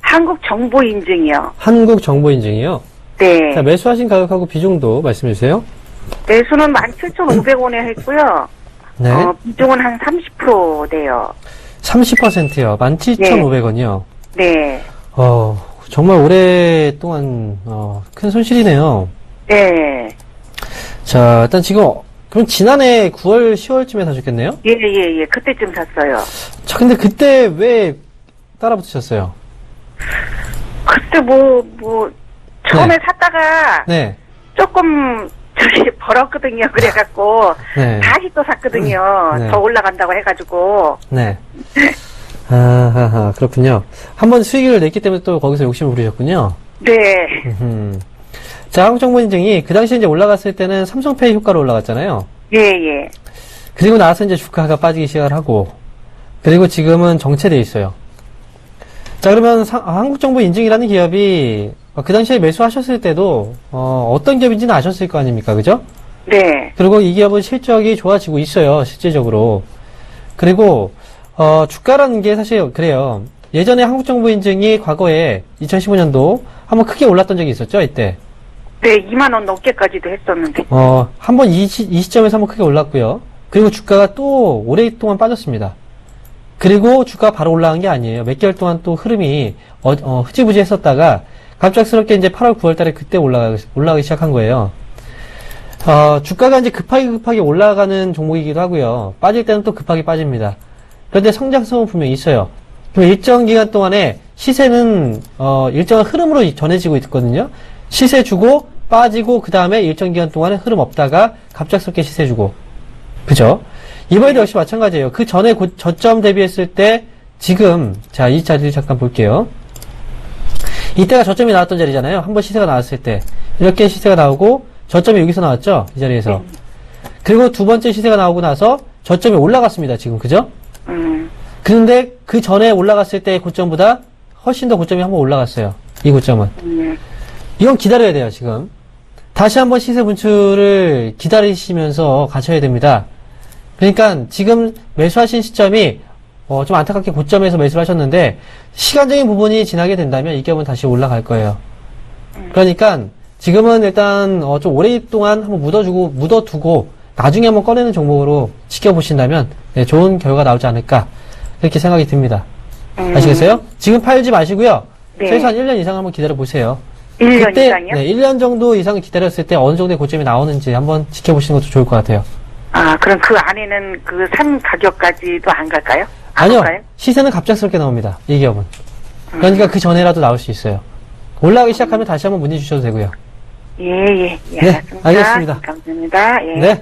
한국 정보 인증이요. 한국 정보 인증이요. 네. 자, 매수하신 가격하고 비중도 말씀해 주세요. 매수는 17,500원에 했고요. 네. 비중은 한 30% 돼요. 30%요. 17,500원이요. 네. 정말 오랫동안, 큰 손실이네요. 네. 자, 일단 지금, 그럼 지난해 9월, 10월쯤에 사셨겠네요? 예. 그때쯤 샀어요. 자, 근데 그때 왜 따라붙으셨어요? 그때 처음에 샀다가 네. 조금 벌었거든요. 그래갖고 네. 다시 또 샀거든요. 네. 더 올라간다고 해가지고. 네. 그렇군요. 한번 수익을 냈기 때문에 또 거기서 욕심을 부리셨군요. 네. 자, 한국정보인증이 그 당시에 이제 올라갔을 때는 삼성페이 효과로 올라갔잖아요. 예. 그리고 나서 이제 주가가 빠지기 시작을 하고, 그리고 지금은 정체돼 있어요. 자, 그러면 한국정보인증이라는 기업이 그 당시에 매수하셨을 때도 어떤 기업인지는 아셨을 거 아닙니까, 그죠? 네. 그리고 이 기업은 실적이 좋아지고 있어요, 실질적으로. 그리고 주가라는 게 사실 그래요. 예전에 한국정보인증이 과거에 2015년도 한번 크게 올랐던 적이 있었죠, 이때. 네, 2만원 넘게까지도 했었는데. 한번 이 시점에서 한번 크게 올랐고요. 그리고 주가가 또 오랫동안 빠졌습니다. 그리고 주가가 바로 올라간 게 아니에요. 몇 개월 동안 또 흐름이 흐지부지 했었다가 갑작스럽게 이제 8월, 9월 달에 그때 올라가기 시작한 거예요. 주가가 이제 급하게 올라가는 종목이기도 하고요. 빠질 때는 또 급하게 빠집니다. 그런데 성장성은 분명히 있어요. 그럼 일정 기간 동안에 시세는 일정한 흐름으로 전해지고 있거든요. 시세 주고 빠지고 그 다음에 일정 기간 동안에 흐름 없다가 갑작스럽게 시세 주고, 그죠? 이번에도 역시 마찬가지예요. 그 전에 저점 대비했을 때 지금 자, 이 자리를 잠깐 볼게요. 이때가 저점이 나왔던 자리잖아요. 한번 시세가 나왔을 때 이렇게 시세가 나오고 저점이 여기서 나왔죠, 이 자리에서. 그리고 두 번째 시세가 나오고 나서 저점이 올라갔습니다, 지금. 그죠? 그런데 그 전에 올라갔을 때의 고점보다 훨씬 더 고점이 한번 올라갔어요, 이 고점은. 이건 기다려야 돼요, 지금. 다시 한번 시세 분출을 기다리시면서 가셔야 됩니다. 그러니까 지금 매수하신 시점이 좀 안타깝게 고점에서 매수를 하셨는데 시간적인 부분이 지나게 된다면 이 기업은 다시 올라갈 거예요. 그러니까 지금은 일단 좀 오랫동안 한번 묻어두고 나중에 한번 꺼내는 종목으로 지켜보신다면 좋은 결과가 나오지 않을까 그렇게 생각이 듭니다. 아시겠어요? 지금 팔지 마시고요. 네. 최소한 1년 이상 한번 기다려보세요. 1년 그때, 이상이요? 네, 1년 정도 이상 기다렸을 때 어느 정도의 고점이 나오는지 한번 지켜보시는 것도 좋을 것 같아요. 그럼 그 안에는 그 산 가격까지도 안 갈까요? 아니요. 갈까요? 시세는 갑작스럽게 나옵니다, 이 기업은. 그러니까 그 전에라도 나올 수 있어요. 올라가기 시작하면 다시 한번 문의 주셔도 되고요. 예, 네, 알겠습니다. 감사합니다. 예. 네.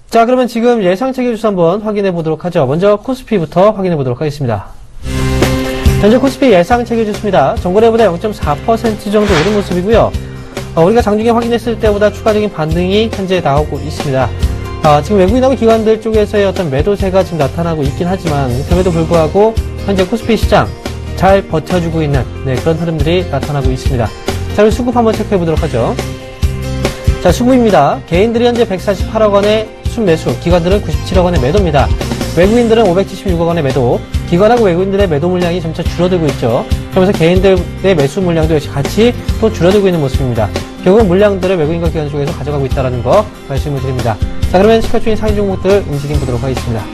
자, 그러면 지금 예상 체결주수 한번 확인해 보도록 하죠. 먼저 코스피부터 확인해 보도록 하겠습니다. 현재 코스피 예상 체결주수입니다. 전거래보다 0.4% 정도 오른 모습이고요. 우리가 장중에 확인했을 때보다 추가적인 반등이 현재 나오고 있습니다. 지금 외국인하고 기관들 쪽에서의 어떤 매도세가 지금 나타나고 있긴 하지만 그럼에도 불구하고 현재 코스피 시장 잘 버텨주고 있는 그런 흐름들이 나타나고 있습니다. 자, 그럼 수급 한번 체크해 보도록 하죠. 자, 수급입니다. 개인들이 현재 148억 원의 순매수, 기관들은 97억 원의 매도입니다. 외국인들은 576억 원의 매도, 기관하고 외국인들의 매도 물량이 점차 줄어들고 있죠. 그러면서 개인들의 매수 물량도 역시 같이 또 줄어들고 있는 모습입니다. 결국은 물량들을 외국인과 기관 쪽에서 가져가고 있다는 거 말씀을 드립니다. 자, 그러면 시가총액 상위 종목들 움직임 보도록 하겠습니다.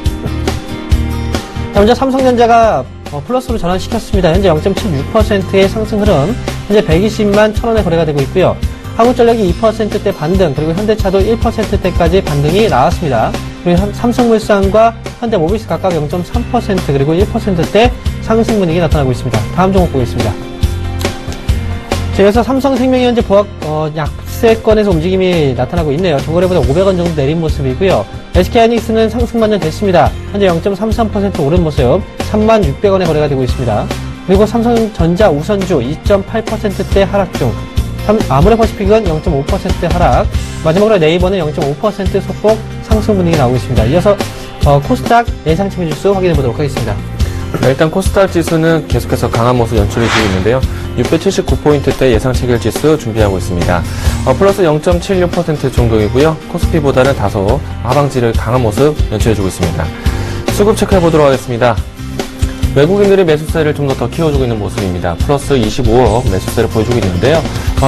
자, 먼저 삼성전자가 플러스로 전환시켰습니다. 현재 0.76%의 상승 흐름, 현재 120만 1,000원에 거래가 되고 있고요. 한국전력이 2%대 반등, 그리고 현대차도 1%대까지 반등이 나왔습니다. 그리고 삼성물산과 현대모비스 각각 0.3% 그리고 1%대 상승 분위기 나타나고 있습니다. 다음 종목 보겠습니다. 자, 여기서 삼성생명이 현재 약세권에서 움직임이 나타나고 있네요. 전거래보다 500원 정도 내린 모습이고요. SK하이닉스는 상승 반전됐습니다. 현재 0.33% 오른 모습, 36,600원에 거래가 되고 있습니다. 그리고 삼성전자 우선주 2.8%대 하락 중, 아모레퍼시픽은 0.5% 하락, 마지막으로 네이버는 0.5% 소폭 상승 분위기 나오고 있습니다. 이어서 코스닥 예상 체결지수 확인해 보도록 하겠습니다. 일단 코스닥 지수는 계속해서 강한 모습 연출해주고 있는데요. 679포인트대 예상 체결지수 준비하고 있습니다. 플러스 0.76% 정도이고요. 코스피보다는 다소 하방지를 강한 모습 연출해주고 있습니다. 수급 체크해 보도록 하겠습니다. 외국인들이 매수세를 좀 더 키워주고 있는 모습입니다. 플러스 25억 매수세를 보여주고 있는데요.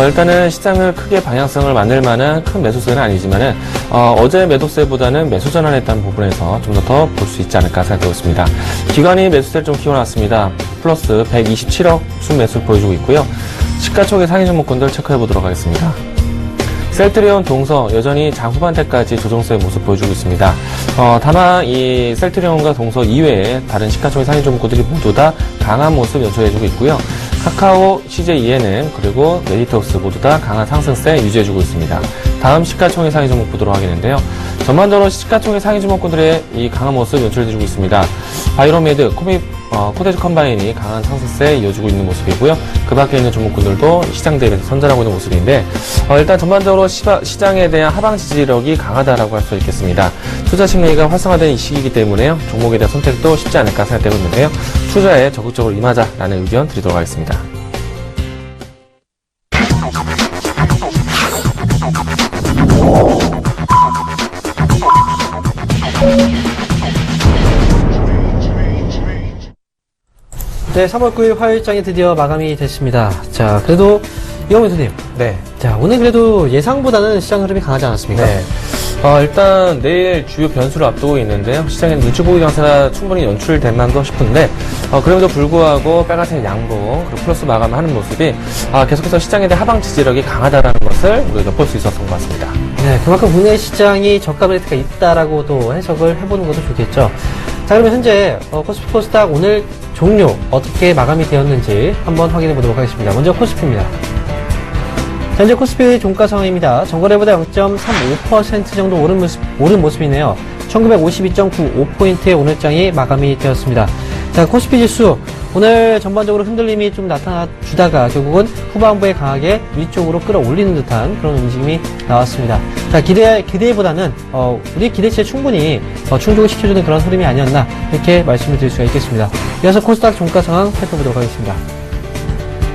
일단은 시장을 크게 방향성을 만들 만한 큰 매수세는 아니지만은 어제 매도세보다는 매수 전환했다는 부분에서 좀 더 볼 수 있지 않을까 생각되고 있습니다. 기관이 매수세를 좀 키워놨습니다. 플러스 127억 순매수를 보여주고 있고요. 시가총액 상위 종목군들 체크해 보도록 하겠습니다. 셀트리온, 동서 여전히 장 후반대까지 조정세의 모습 보여주고 있습니다. 다만 이 셀트리온과 동서 이외에 다른 시가총액 상위 종목들이 모두 다 강한 모습 연출해주고 있고요. 카카오, CJ-ENM 그리고 메디토스 모두 다 강한 상승세 유지해주고 있습니다. 다음 시가총액 상위 종목 보도록 하겠는데요. 전반적으로 시가총액 상위 종목군들의 이 강한 모습 연출해주고 있습니다. 바이로메드, 코데즈 컴바인이 강한 상승세 이어주고 있는 모습이고요. 그 밖에 있는 종목군들도 시장 대비해서 선전하고 있는 모습인데 일단 전반적으로 시장에 대한 하방 지지력이 강하다라고 할 수 있겠습니다. 투자 심리가 활성화된 이 시기이기 때문에요. 종목에 대한 선택도 쉽지 않을까 생각되고 있는데요. 투자에 적극적으로 임하자라는 의견 드리도록 하겠습니다. 네, 3월 9일 화요일장이 드디어 마감이 됐습니다. 자, 그래도 이영민 교수님. 네. 자, 오늘 그래도 예상보다는 시장 흐름이 강하지 않았습니까? 네. 일단 내일 주요 변수를 앞두고 있는데요. 시장에 눈치 보기 강세가 충분히 연출될 만도 싶은데 그럼에도 불구하고 빨간색 양봉 그리고 플러스 마감하는 모습이 계속해서 시장에 대한 하방 지지력이 강하다라는 것을 우리가 엿볼 수 있었던 것 같습니다. 네, 그만큼 국내 시장이 저가 메리트가 있다라고도 해석을 해보는 것도 좋겠죠. 자, 그러면 현재 코스피 코스닥 오늘 종료 어떻게 마감이 되었는지 한번 확인해 보도록 하겠습니다. 먼저 코스피입니다. 현재 코스피 종가 상황입니다. 전거래보다 0.35% 정도 오른 모습이네요. 1952.95포인트의 오늘장이 마감이 되었습니다. 자, 코스피 지수 오늘 전반적으로 흔들림이 좀 나타나주다가 결국은 후반부에 강하게 위쪽으로 끌어올리는 듯한 그런 움직임이 나왔습니다. 자, 기대보다는 우리 기대치에 충분히 충족을 시켜주는 그런 흐름이 아니었나 이렇게 말씀을 드릴 수가 있겠습니다. 이어서 코스닥 종가 상황 살펴보도록 하겠습니다.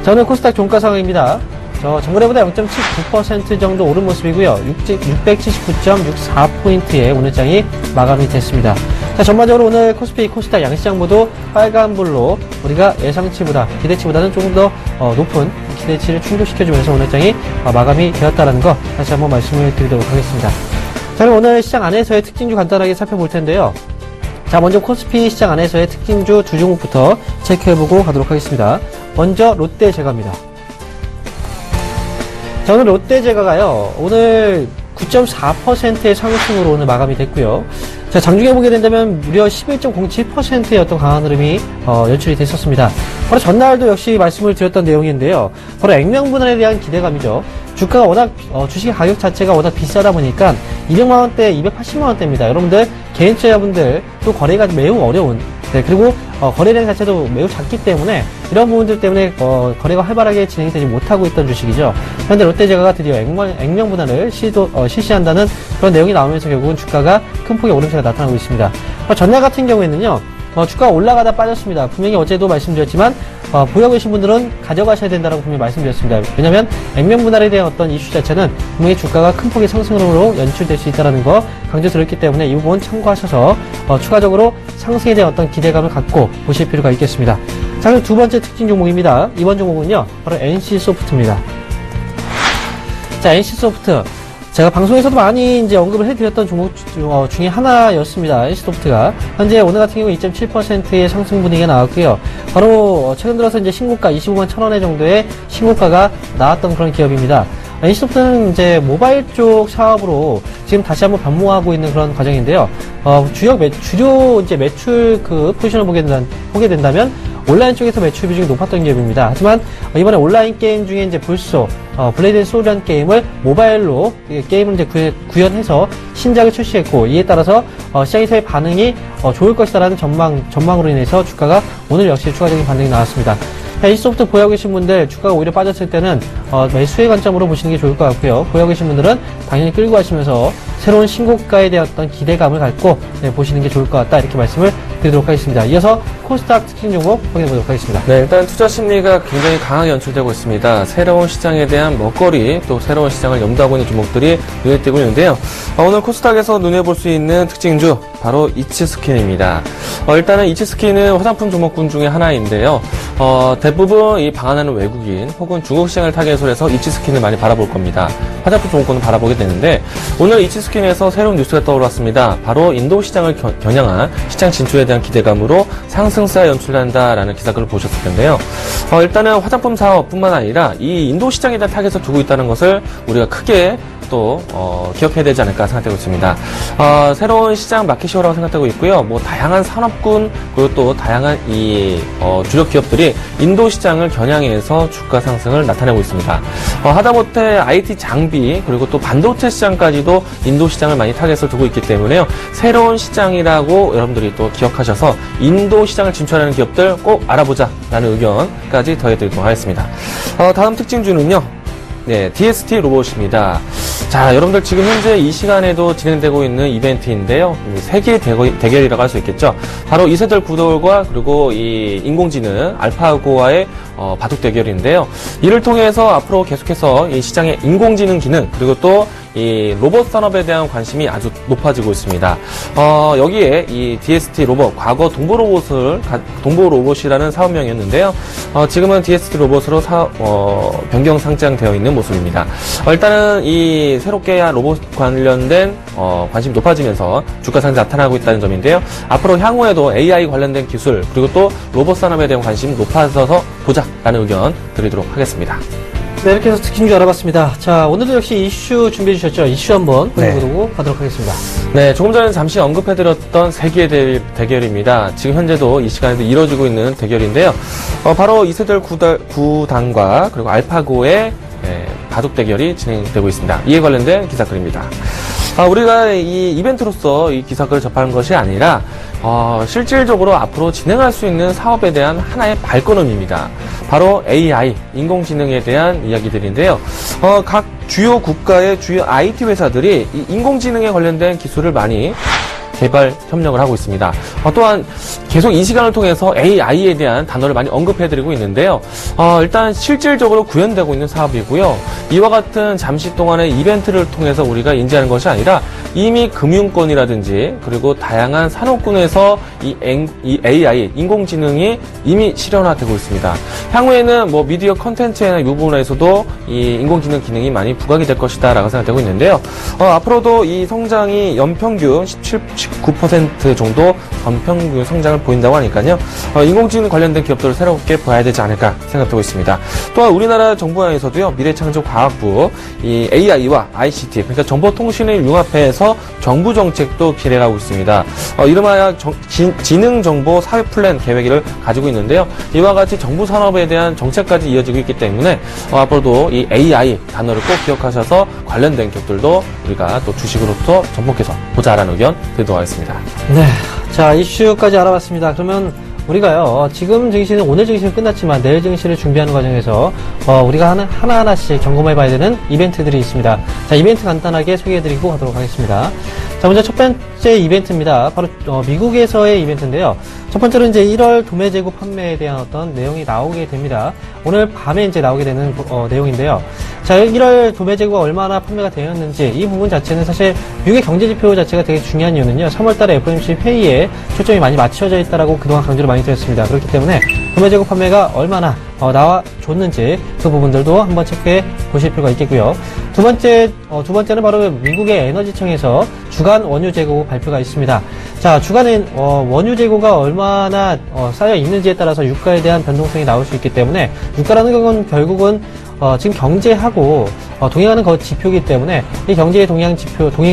자, 오늘 코스닥 종가 상황입니다. 전거래보다 0.79% 정도 오른 모습이고요. 679.64포인트의 오늘장이 마감이 됐습니다. 자, 전반적으로 오늘 코스피, 코스닥 양시장 모두 빨간불로 우리가 예상치보다, 기대치보다는 조금 더 높은 기대치를 충족시켜주면서 오늘장이 마감이 되었다는 거 다시 한번 말씀을 드리도록 하겠습니다. 자, 그럼 오늘 시장 안에서의 특징주 간단하게 살펴볼 텐데요. 자, 먼저 코스피 시장 안에서의 특징주 두 종목부터 체크해보고 가도록 하겠습니다. 먼저 롯데제과입니다. 자, 오늘 롯데제과가요, 오늘 9.4%의 상승으로 오늘 마감이 됐고요. 자, 장중에 보게 된다면 무려 11.07%의 어떤 강한 흐름이 연출이 됐었습니다. 바로 전날도 역시 말씀을 드렸던 내용인데요. 바로 액면분할에 대한 기대감이죠. 주가가 워낙 주식의 가격 자체가 워낙 비싸다 보니까 200만원대, 280만원대입니다. 여러분들 개인 투자자분들 또 거래가 매우 어려운, 네, 그리고 거래량 자체도 매우 작기 때문에 이런 부분들 때문에 거래가 활발하게 진행이 되지 못하고 있던 주식이죠. 그런데 롯데제과가 드디어 액면 분할을 실시한다는 그런 내용이 나오면서 결국은 주가가 큰 폭의 오름세가 나타나고 있습니다. 전날 같은 경우에는요, 주가가 올라가다 빠졌습니다. 분명히 어제도 말씀드렸지만 보유하고 계신 분들은 가져가셔야 된다고 분명히 말씀드렸습니다. 왜냐하면 액면 분할에 대한 어떤 이슈 자체는 분명히 주가가 큰 폭의 상승으로 연출될 수 있다는 거 강조드렸기 때문에 이 부분 참고하셔서 추가적으로 상승에 대한 어떤 기대감을 갖고 보실 필요가 있겠습니다. 자, 그럼 두 번째 특징 종목입니다. 이번 종목은요, 바로 NC소프트입니다. 자, NC소프트. 제가 방송에서도 많이 이제 언급을 해드렸던 종목 중에 하나였습니다. NC소프트가. 현재 오늘 같은 경우 2.7%의 상승 분위기가 나왔고요. 바로 최근 들어서 이제 신고가 25만 1,000원의 정도의 신고가가 나왔던 그런 기업입니다. NC소프트는 이제 모바일 쪽 사업으로 지금 다시 한번 변모하고 있는 그런 과정인데요. 주요 이제 매출 그 포지션을 보게 된다면 온라인 쪽에서 매출 비중이 높았던 기업입니다. 하지만 이번에 온라인 게임 중에 이제 불소, 블레이드 앤 소울이라는 게임을 모바일로 게임을 이제 구현해서 신작을 출시했고, 이에 따라서 시장에서의 반응이 좋을 것이다라는 전망으로 인해서 주가가 오늘 역시 추가적인 반응이 나왔습니다. NC소프트 보유하고 계신 분들 주가가 오히려 빠졌을 때는 매수의 관점으로 보시는 게 좋을 것 같고요. 보유하고 계신 분들은 당연히 끌고 가시면서 새로운 신고가에 대한 어떤 기대감을 갖고 보시는 게 좋을 것 같다, 이렇게 말씀을 드리도록 하겠습니다. 이어서 코스닥 특징 종목 확인해 보도록 하겠습니다. 네, 일단 투자 심리가 굉장히 강하게 연출되고 있습니다. 새로운 시장에 대한 먹거리, 또 새로운 시장을 염두하고 있는 종목들이 눈에 띄고 있는데요. 오늘 코스닥에서 눈에 볼 수 있는 특징주, 바로 이츠스킨입니다. 일단은 이츠스킨은 화장품 종목군 중에 하나인데요. 대부분 이 방한하는 외국인 혹은 중국 시장을 타겟으로 해서 이츠스킨을 많이 바라볼 겁니다. 화장품 종목군을 바라보게 되는데, 오늘 이츠스킨에서 새로운 뉴스가 떠올랐습니다. 바로 인도 시장을 겨냥한 시장 진출에 대한 기대감으로 상승세가 연출한다라는 기사글을 보셨을 텐데요. 일단은 화장품 사업뿐만 아니라 이 인도 시장에 대한 타겟을 두고 있다는 것을 우리가 크게 또 기억해야 되지 않을까 생각되고 있습니다. 새로운 시장 마켓시어라고 생각되고 있고요. 뭐 다양한 산업군 그리고 또 다양한 이 주력 기업들이 인도 시장을 겨냥해서 주가 상승을 나타내고 있습니다. 하다못해 IT 장비 그리고 또 반도체 시장까지도 인도 시장을 많이 타겟을 두고 있기 때문에요. 새로운 시장이라고 여러분들이 또 기억하셔서 인도 시장을 진출하는 기업들 꼭 알아보자라는 의견까지 더해드리도록 하겠습니다. 다음 특징주는요. 네, DST 로봇입니다. 자, 여러분들 지금 현재 이 시간에도 진행되고 있는 이벤트인데요. 세계의 대결이라고 할 수 있겠죠. 바로 이세돌 구돌과 그리고 이 인공지능 알파고와의 바둑 대결인데요. 이를 통해서 앞으로 계속해서 이 시장의 인공지능 기능 그리고 또 이 로봇 산업에 대한 관심이 아주 높아지고 있습니다. 여기에 이 DST 로봇, 과거 동보 로봇이라는 사업명이었는데요. 지금은 DST 로봇으로 변경 상장되어 있는 모습입니다. 일단은 이 새롭게 로봇 관련된 관심이 높아지면서 주가 상승이 나타나고 있다는 점인데요. 앞으로 향후에도 AI 관련된 기술 그리고 또 로봇 산업에 대한 관심이 높아져서 보자라는 의견 드리도록 하겠습니다. 네, 이렇게 해서 특징주 알아봤습니다. 자, 오늘도 역시 이슈 준비해 주셨죠? 이슈 한번 보고 가도록 하겠습니다. 네, 조금 전에 잠시 언급해드렸던 세계의 대결입니다. 지금 현재도 이 시간에도 이뤄지고 있는 대결인데요. 바로 이세돌 구단과 그리고 알파고의 바둑 대결이 진행되고 있습니다. 이에 관련된 기사글입니다. 우리가 이 이벤트로서 이 기사글을 접하는 것이 아니라 실질적으로 앞으로 진행할 수 있는 사업에 대한 하나의 발걸음입니다. 바로 AI, 인공지능에 대한 이야기들인데요. 각 주요 국가의 주요 IT 회사들이 이 인공지능에 관련된 기술을 많이 개발 협력을 하고 있습니다. 또한 계속 이 시간을 통해서 AI에 대한 단어를 많이 언급해드리고 있는데요. 일단 실질적으로 구현되고 있는 사업이고요. 이와 같은 잠시 동안의 이벤트를 통해서 우리가 인지하는 것이 아니라 이미 금융권이라든지 그리고 다양한 산업군에서 이 AI, 인공지능이 이미 실현화되고 있습니다. 향후에는 뭐 미디어 컨텐츠나 이 부분에서도 이 인공지능 기능이 많이 부각이 될 것이다 라고 생각되고 있는데요. 앞으로도 이 성장이 연평균 19% 정도 연평균 성장을 보인다고 하니까요. 인공지능 관련된 기업들을 새롭게 봐야 되지 않을까 생각되고 있습니다. 또한 우리나라 정부에서도요. 미래창조과학부 이 AI와 ICT 그러니까 정보통신을 융합해서 정부 정책도 기획하고 있습니다. 이름하여 지능정보 사회 플랜 계획을 가지고 있는데요. 이와 같이 정부 산업에 대한 정책까지 이어지고 있기 때문에 앞으로도 이 AI 단어를 꼭 기억하셔서 관련된 기업들도 우리가 또 주식으로부터 접목해서 보자라는 의견 드리도록 하겠습니다. 네. 자, 이슈까지 알아봤습니다. 그러면 우리가요, 지금 증시는 오늘 증시는 끝났지만 내일 증시를 준비하는 과정에서 우리가 하나하나씩 점검해 봐야 되는 이벤트들이 있습니다. 자, 이벤트 간단하게 소개해드리고 가도록 하겠습니다. 자, 먼저 첫 번째 이벤트입니다. 바로 미국에서의 이벤트인데요. 첫 번째로 이제 1월 도매 재고 판매에 대한 어떤 내용이 나오게 됩니다. 오늘 밤에 이제 나오게 되는 내용인데요. 자, 1월 도매 재고가 얼마나 판매가 되었는지 이 부분 자체는 사실 미국의 경제 지표 자체가 되게 중요한 이유는요. 3월달에 FOMC 회의에 초점이 많이 맞춰져 있다라고 그동안 강조를 많이 드렸습니다. 그렇기 때문에 도매 재고 판매가 얼마나 나와줬는지 그 부분들도 한번 체크해 보실 필요가 있겠고요. 두 번째는 바로 미국의 에너지청에서 주간 원유 재고 발표가 있습니다. 자, 주간엔 원유 재고가 얼마나 쌓여 있는지에 따라서 유가에 대한 변동성이 나올 수 있기 때문에 유가라는 건 결국은 지금 경제하고 동행하는 지표이기 때문에 이 경제의 동행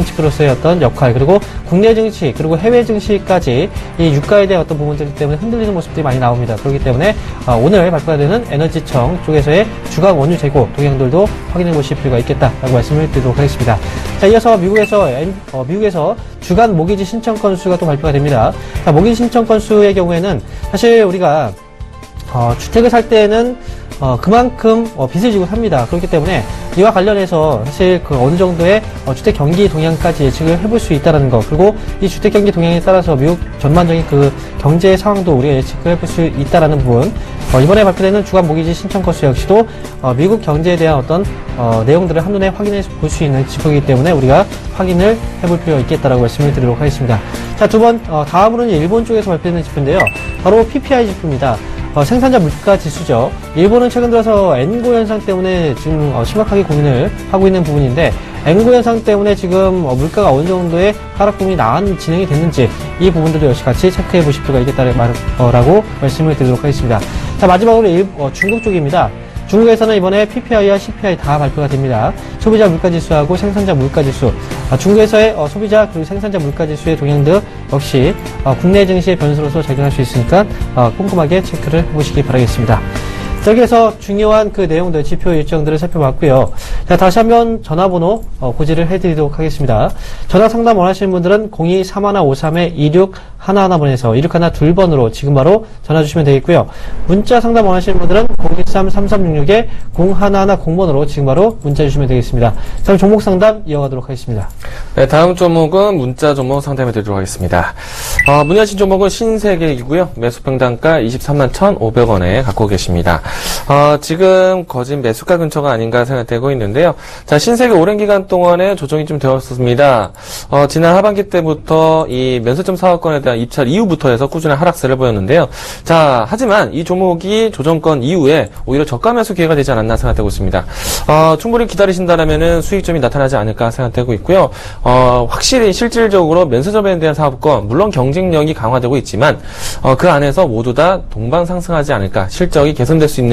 지표로서의 어떤 역할 그리고 국내 증시 그리고 해외 증시까지 이 유가에 대한 어떤 부분들 때문에 흔들리는 모습들이 많이 나옵니다. 그렇기 때문에 오늘 발표가 되는 에너지청 쪽에서의 주간 원유 재고 동향들도 확인해 보실 필요가 있겠다라고 말씀을 드리도록 하겠습니다. 자, 이어서 미국에서 주간 모기지 신청 건수가 또 발표가 됩니다. 자, 모기지 신청 건수의 경우에는 사실 우리가 주택을 살 때는 그만큼 빚을 지고 삽니다. 그렇기 때문에 이와 관련해서 사실 그 어느 정도의 주택 경기 동향까지 예측을 해볼 수 있다는 것, 그리고 이 주택 경기 동향에 따라서 미국 전반적인 그 경제 상황도 우리가 예측을 해볼 수 있다는 부분, 이번에 발표되는 주간 모기지 신청 건수 역시도 미국 경제에 대한 어떤 내용들을 한눈에 확인해 볼 수 있는 지표이기 때문에 우리가 확인을 해볼 필요가 있겠다라고 말씀을 드리도록 하겠습니다. 자, 다음으로는 일본 쪽에서 발표되는 지표인데요. 바로 PPI 지표입니다. 생산자 물가 지수죠. 일본은 최근 들어서 엔고 현상 때문에 지금 심각하게 고민을 하고 있는 부분인데, 엔고 현상 때문에 지금 물가가 어느 정도의 하락 부분이 진행이 됐는지 이 부분들도 역시 같이 체크해 보실 필요가 있겠다라고 말씀을 드리도록 하겠습니다. 자, 마지막으로 중국 쪽입니다. 중국에서는 이번에 PPI와 CPI 다 발표가 됩니다. 소비자 물가지수하고 생산자 물가지수, 중국에서의 소비자 그리고 생산자 물가지수의 동향도 역시 국내 증시의 변수로서 작용할 수 있으니까 꼼꼼하게 체크를 해보시기 바라겠습니다. 여기에서 중요한 그 내용들, 지표 일정들을 살펴봤고요. 자, 다시 한번 전화번호 고지를 해드리도록 하겠습니다. 전화 상담 원하시는 분들은 02-3153-2611번에서 2612번으로 지금 바로 전화 주시면 되겠고요. 문자 상담 원하시는 분들은 013-3366-0110번으로 지금 바로 문자 주시면 되겠습니다. 그럼 종목 상담 이어가도록 하겠습니다. 네, 다음 종목은 문자 종목 상담해 드리도록 하겠습니다. 문의하신 종목은 신세계이고요. 매수평단가 23만 1,500원에 갖고 계십니다. 지금 거진 매수가 근처가 아닌가 생각되고 있는데요. 자, 신세계 오랜 기간 동안에 조정이 좀 되었습니다. 지난 하반기 때부터 이 면세점 사업권에 대한 입찰 이후부터 해서 꾸준한 하락세를 보였는데요. 자, 하지만 이 종목이 조정권 이후에 오히려 저가 매수 기회가 되지 않았나 생각되고 있습니다. 충분히 기다리신다라면은 수익점이 나타나지 않을까 생각되고 있고요. 확실히 실질적으로 면세점에 대한 사업권, 물론 경쟁력이 강화되고 있지만, 그 안에서 모두 다 동방 상승하지 않을까, 실적이 개선될 수 있는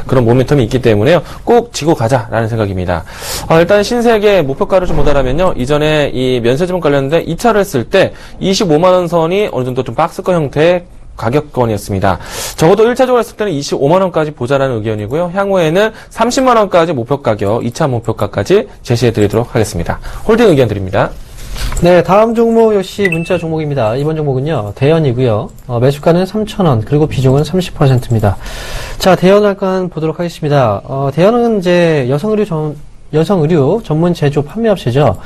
그런 모멘텀이 있기 때문에요. 꼭 지고 가자라는 생각입니다. 일단 신세계 목표가를 좀 보다라면요. 이전에 이 면세점 관련된 입찰을 했을 때 25만원 선이 어느 정도 좀 박스권 형태의 가격권이었습니다. 적어도 1차적으로 했을 때는 25만원까지 보자라는 의견이고요. 향후에는 30만원까지 목표 가격, 2차 목표가까지 제시해 드리도록 하겠습니다. 홀딩 의견 드립니다. 네, 다음 종목 역시 문자 종목입니다. 이번 종목은요, 대연이고요. 매수가는 3,000원, 그리고 비중은 30%입니다. 자, 대연 할건 보도록 하겠습니다. 대연은 이제 여성의류 전문 제조 판매업체죠.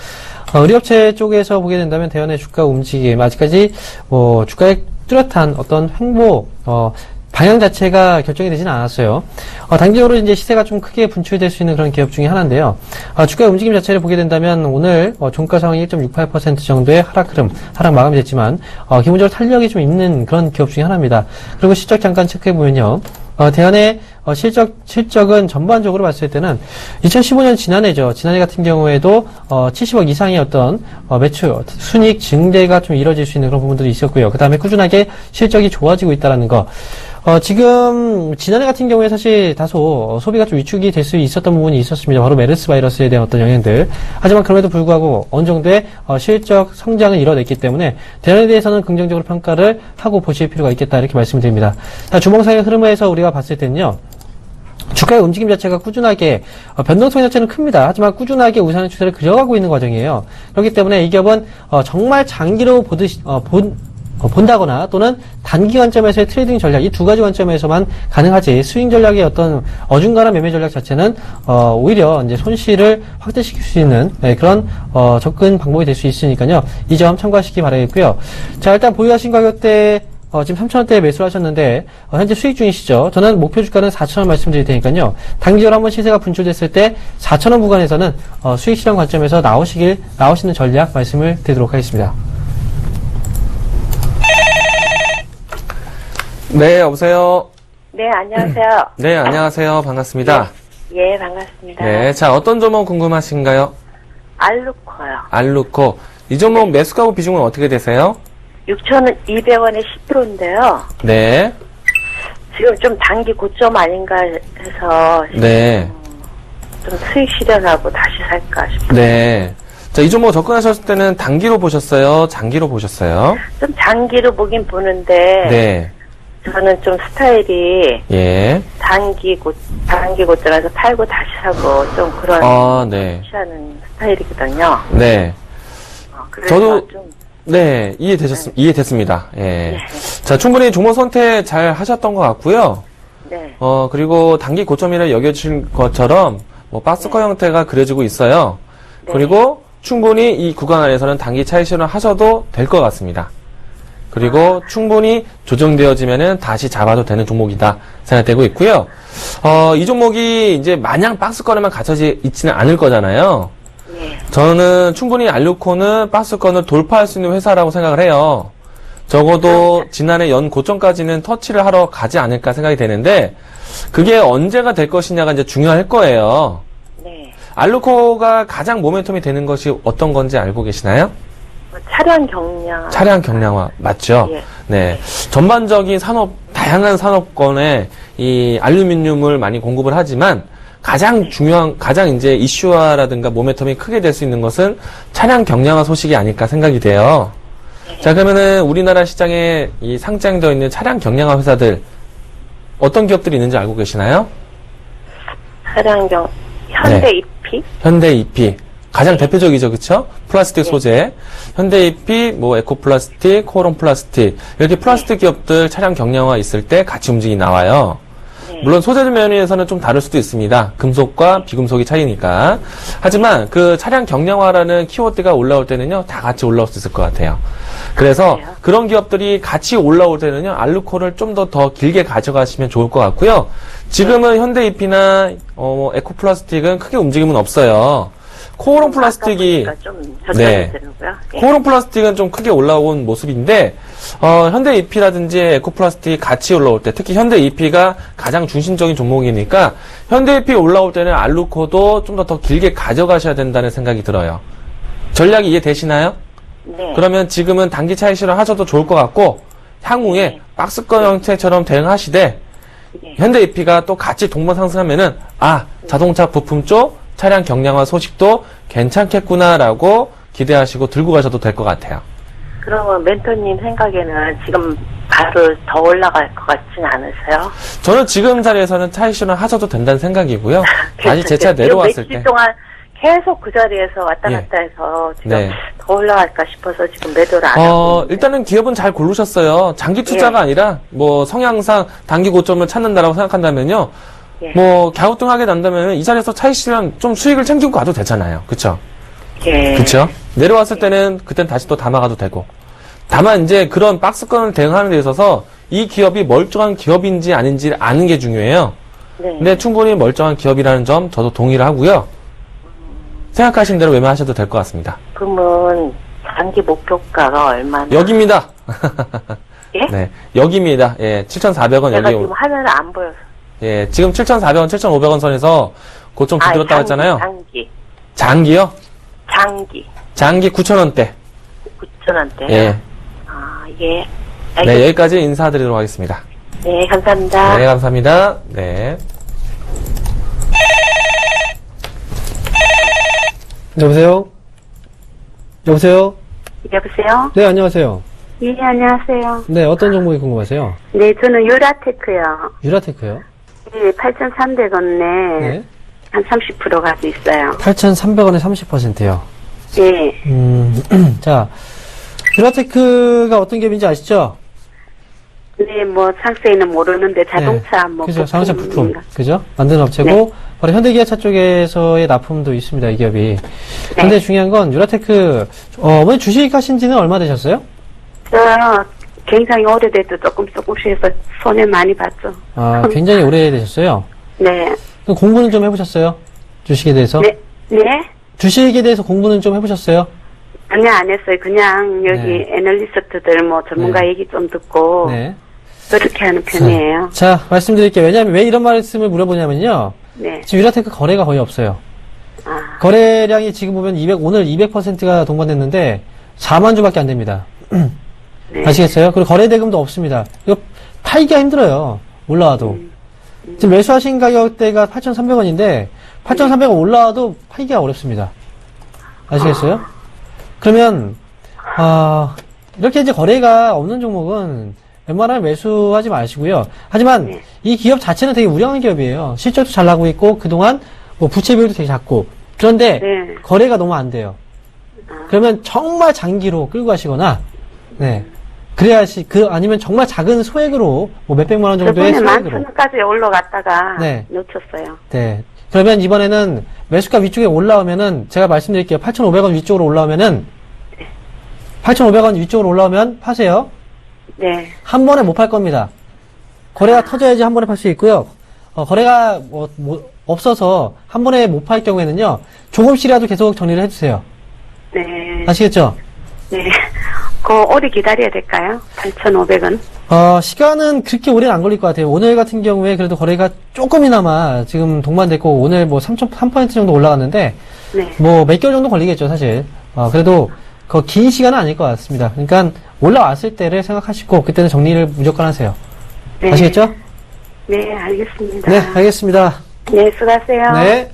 의류업체 쪽에서 보게 된다면 대연의 주가 움직임, 아직까지 주가의 뚜렷한 어떤 횡보, 방향 자체가 결정이 되지는 않았어요. 단기적으로 이제 시세가 좀 크게 분출될 수 있는 그런 기업 중에 하나인데요. 주가의 움직임 자체를 보게 된다면 오늘 종가 상황이 1.68% 정도의 하락 마감이 됐지만 기본적으로 탄력이 좀 있는 그런 기업 중에 하나입니다. 그리고 실적 잠깐 체크해 보면요. 대연의 실적은 전반적으로 봤을 때는 2015년 지난해 같은 경우에도 70억 이상의 어떤 매출, 순이익 증대가 좀 이뤄질 수 있는 그런 부분들이 있었고요. 그 다음에 꾸준하게 실적이 좋아지고 있다는 거. 지금 지난해 같은 경우에 사실 다소 소비가 좀 위축이 될 수 있었던 부분이 있었습니다. 바로 메르스 바이러스에 대한 어떤 영향들. 하지만 그럼에도 불구하고 어느 정도의 실적 성장을 이뤄냈기 때문에 대연에 대해서는 긍정적으로 평가를 하고 보실 필요가 있겠다, 이렇게 말씀드립니다. 주봉상의 흐름에서 우리가 봤을 때는요. 주가의 움직임 자체가 꾸준하게, 변동성 자체는 큽니다. 하지만 꾸준하게 우상향 추세를 그려가고 있는 과정이에요. 그렇기 때문에 이 기업은 정말 장기로 본다거나 또는 단기 관점에서의 트레이딩 전략, 이 두 가지 관점에서만 가능하지, 스윙 전략의 어떤 어중간한 매매 전략 자체는 오히려 이제 손실을 확대시킬 수 있는 그런 접근 방법이 될 수 있으니까요. 이 점 참고하시기 바라겠고요. 자, 일단 보유하신 가격대 지금 3,000원대에 매수를 하셨는데 현재 수익 중이시죠. 저는 목표 주가는 4,000원 말씀드릴 테니까요. 단기적으로 한번 시세가 분출됐을 때 4,000원 구간에서는 수익 실현 관점에서 나오시는 전략 말씀을 드리도록 하겠습니다. 네, 여보세요. 네, 안녕하세요. 네, 안녕하세요. 반갑습니다. 예, 반갑습니다. 네, 자, 어떤 종목 궁금하신가요? 알루코요. 알루코. 이 종목 매수가고 비중은 어떻게 되세요? 6,200원에 10%인데요. 네. 지금 좀 단기 고점 아닌가 해서 네. 좀 수익 실현하고 다시 살까 싶어요. 네. 자, 이 종목 접근하셨을 때는 단기로 보셨어요? 장기로 보셨어요? 좀 장기로 보긴 보는데 네. 저는 좀 스타일이 예. 단기 고점에서 팔고 다시 사고 좀 그런 네. 취하는 스타일이거든요. 네. 그래서 저도 좀 네, 이해됐습니다. 예. 자, 충분히 종목 선택 잘 하셨던 것 같고요. 네. 그리고 단기 고점이라 여겨질 것처럼 뭐 박스권 형태가 그려지고 있어요. 네. 그리고 충분히 이 구간 안에서는 단기 차익 실현을 하셔도 될 것 같습니다. 그리고 충분히 조정되어지면은 다시 잡아도 되는 종목이다 생각되고 있고요. 이 종목이 이제 마냥 박스권에만 갇혀져 있지는 않을 거잖아요. 네. 저는 충분히 알루코는 박스권을 돌파할 수 있는 회사라고 생각을 해요. 적어도 지난해 연 고점까지는 터치를 하러 가지 않을까 생각이 되는데 그게 언제가 될 것이냐가 이제 중요할 거예요. 네. 알루코가 가장 모멘텀이 되는 것이 어떤 건지 알고 계시나요? 차량 경량. 차량 경량화 맞죠? 예. 네. 전반적인 산업 다양한 산업권에 이 알루미늄을 많이 공급을 하지만 가장 중요한 가장 이제 이슈화라든가 모멘텀이 크게 될 수 있는 것은 차량 경량화 소식이 아닐까 생각이 돼요. 자, 그러면은 우리나라 시장에 이 상장되어 있는 차량 경량화 회사들 어떤 기업들이 있는지 알고 계시나요? 현대 EP? 현대 EP 가장 대표적이죠, 그렇죠? 플라스틱 소재, 현대 EP, 뭐 에코플라스틱, 코오롱 플라스틱 이렇게 플라스틱 기업들 차량 경량화 있을 때 같이 움직이 나와요. 물론 소재들 면에서는 좀 다를 수도 있습니다. 금속과 비금속이 차이니까. 하지만 그 차량 경량화라는 키워드가 올라올 때는요, 다 같이 올라올 수 있을 것 같아요. 그래서 그런 기업들이 같이 올라올 때는요, 알루코를 좀 더 길게 가져가시면 좋을 것 같고요. 지금은 현대 EP나 에코플라스틱은 크게 움직임은 없어요. 코오롱 플라스틱이 네. 코오롱 플라스틱은 좀 크게 올라온 모습인데 현대 EP라든지 에코플라스틱이 같이 올라올 때 특히 현대 EP가 가장 중심적인 종목이니까 현대 EP 올라올 때는 알루코도 좀 더 길게 가져가셔야 된다는 생각이 들어요. 전략이 이해되시나요? 네. 그러면 지금은 단기 차익 실현하셔도 좋을 것 같고 향후에 박스권 형태처럼 대응하시되 현대 EP가 또 같이 동반 상승하면은 자동차 부품 쪽 차량 경량화 소식도 괜찮겠구나라고 기대하시고 들고 가셔도 될 것 같아요. 그러면 멘토님 생각에는 지금 바로 더 올라갈 것 같진 않으세요? 저는 지금 자리에서는 차익 실현 하셔도 된다는 생각이고요. 다시 재차 내려왔을 때. 며칠 동안 계속 그 자리에서 왔다 갔다 해서 지금 더 올라갈까 싶어서 지금 매도를 안 하고 있는데. 일단은 기업은 잘 고르셨어요. 장기 투자가 아니라 뭐 성향상 단기 고점을 찾는다라고 생각한다면요. 뭐 갸우뚱하게 난다면 이 자리에서 차익 실현 좀 수익을 챙기고 가도 되잖아요. 그쵸? 그쵸? 내려왔을 때는 그땐 다시 또 담아가도 되고. 다만 이제 그런 박스권을 대응하는 데 있어서 이 기업이 멀쩡한 기업인지 아닌지 아는 게 중요해요. 근데 충분히 멀쩡한 기업이라는 점 저도 동의를 하고요. 생각하신 대로 매매하셔도 될 것 같습니다. 그러면 단기 목표가가 얼마나? 여기입니다. 예? 네, 여기입니다. 예, 7,400원 제가 여기. 지금 화면을 안 보여서. 예, 지금 7,400원, 7,500원 선에서 고점 부드럽다고 했잖아요. 장기. 장기요? 장기 9,000원대. 9,000원대. 예. 예. 네, 여기까지 인사드리도록 하겠습니다. 네, 감사합니다. 네, 감사합니다. 네. 여보세요? 여보세요? 여보세요? 네, 안녕하세요. 예, 안녕하세요. 네, 어떤 종목이 궁금하세요? 네, 저는 유라테크요. 유라테크요? 네, 8,300원에 네. 한 30% 가지고 있어요. 8,300원에 30%요. 네. 자, 유라테크가 어떤 기업인지 아시죠? 네, 뭐 상세히는 모르는데 자동차 뭐 그죠, 자동차 부품. 부품인가? 그죠? 만드는 업체고, 네. 바로 현대기아차 쪽에서의 납품도 있습니다, 이 기업이. 근데 중요한 건 유라테크, 어머니 주식 하신 지는 얼마 되셨어요? 저 굉장히 오래돼도 조금씩 해서 손해 많이 봤죠. 굉장히 오래되셨어요? 네. 그럼 공부는 좀 해보셨어요? 주식에 대해서? 네. 네? 주식에 대해서 공부는 좀 해보셨어요? 아니, 안 했어요. 그냥 여기 애널리스트들 뭐 전문가 얘기 좀 듣고 네. 그렇게 하는 편이에요. 자, 말씀드릴게요. 왜냐하면 왜 이런 말씀을 물어보냐면요. 네. 지금 유라테크 거래가 거의 없어요. 거래량이 지금 보면 오늘 200%가 동반됐는데 4만 주밖에 안 됩니다. 네. 아시겠어요? 그리고 거래 대금도 없습니다. 이거 팔기가 힘들어요. 올라와도. 지금 매수하신 가격대가 8,300원인데 8,300원 올라와도 팔기가 어렵습니다. 아시겠어요? 그러면 이렇게 이제 거래가 없는 종목은 웬만하면 매수하지 마시고요. 하지만 이 기업 자체는 되게 우량한 기업이에요. 실적도 잘 나고 있고 그동안 뭐 부채 비율도 되게 작고 그런데 거래가 너무 안 돼요. 그러면 정말 장기로 끌고 가시거나 아니면 정말 작은 소액으로, 뭐 몇백만 원 정도의 저번에 소액으로. 11,000원까지 올라갔다가 네. 놓쳤어요. 네. 그러면 이번에는 매수가 위쪽에 올라오면은, 제가 말씀드릴게요. 8,500원 위쪽으로 올라오면은, 8,500원 위쪽으로 올라오면 파세요. 네. 한 번에 못 팔 겁니다. 거래가 터져야지 한 번에 팔 수 있고요. 거래가 없어서 한 번에 못 팔 경우에는요, 조금씩이라도 계속 정리를 해주세요. 네. 아시겠죠? 네. 오래 기다려야 될까요? 8,500원. 시간은 그렇게 오래는 안 걸릴 것 같아요. 오늘 같은 경우에 그래도 거래가 조금이나마 지금 동반됐고, 오늘 뭐 3% 정도 올라갔는데, 네. 뭐 몇 개월 정도 걸리겠죠, 사실. 그래도 긴 시간은 아닐 것 같습니다. 그러니까 올라왔을 때를 생각하시고, 그때는 정리를 무조건 하세요. 네. 아시겠죠? 네, 알겠습니다. 네, 알겠습니다. 네, 수고하세요. 네.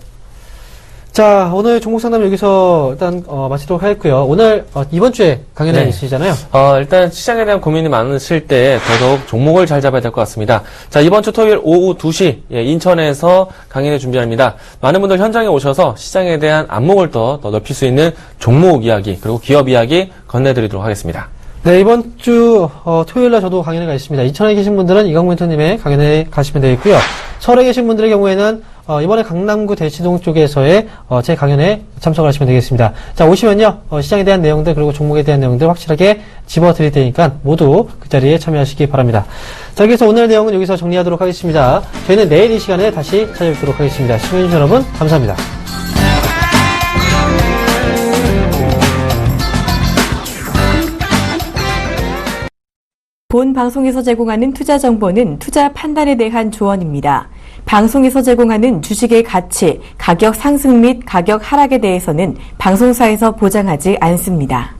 자, 오늘 종목 상담 여기서 일단 마치도록 하겠고요. 오늘 이번 주에 강연회 네. 있으시잖아요. 일단 시장에 대한 고민이 많으실 때 더더욱 종목을 잘 잡아야 될 것 같습니다. 자, 이번 주 토요일 오후 2시 인천에서 강연회 준비합니다. 많은 분들 현장에 오셔서 시장에 대한 안목을 더 넓힐 수 있는 종목 이야기 그리고 기업 이야기 건네드리도록 하겠습니다. 네, 이번 주 토요일날 저도 강연회가 있습니다. 인천에 계신 분들은 이광 멘토님의 강연회에 가시면 되겠고요. 서울에 계신 분들의 경우에는 이번에 강남구 대치동 쪽에서의 제 강연에 참석을 하시면 되겠습니다. 자, 오시면요, 시장에 대한 내용들 그리고 종목에 대한 내용들 확실하게 집어드릴 테니까 모두 그 자리에 참여하시기 바랍니다. 자, 그래서 오늘 내용은 여기서 정리하도록 하겠습니다. 저희는 내일 이 시간에 다시 찾아뵙도록 하겠습니다. 시청해주신 여러분 감사합니다. 본 방송에서 제공하는 투자 정보는 투자 판단에 대한 조언입니다. 방송에서 제공하는 주식의 가치, 가격 상승 및 가격 하락에 대해서는 방송사에서 보장하지 않습니다.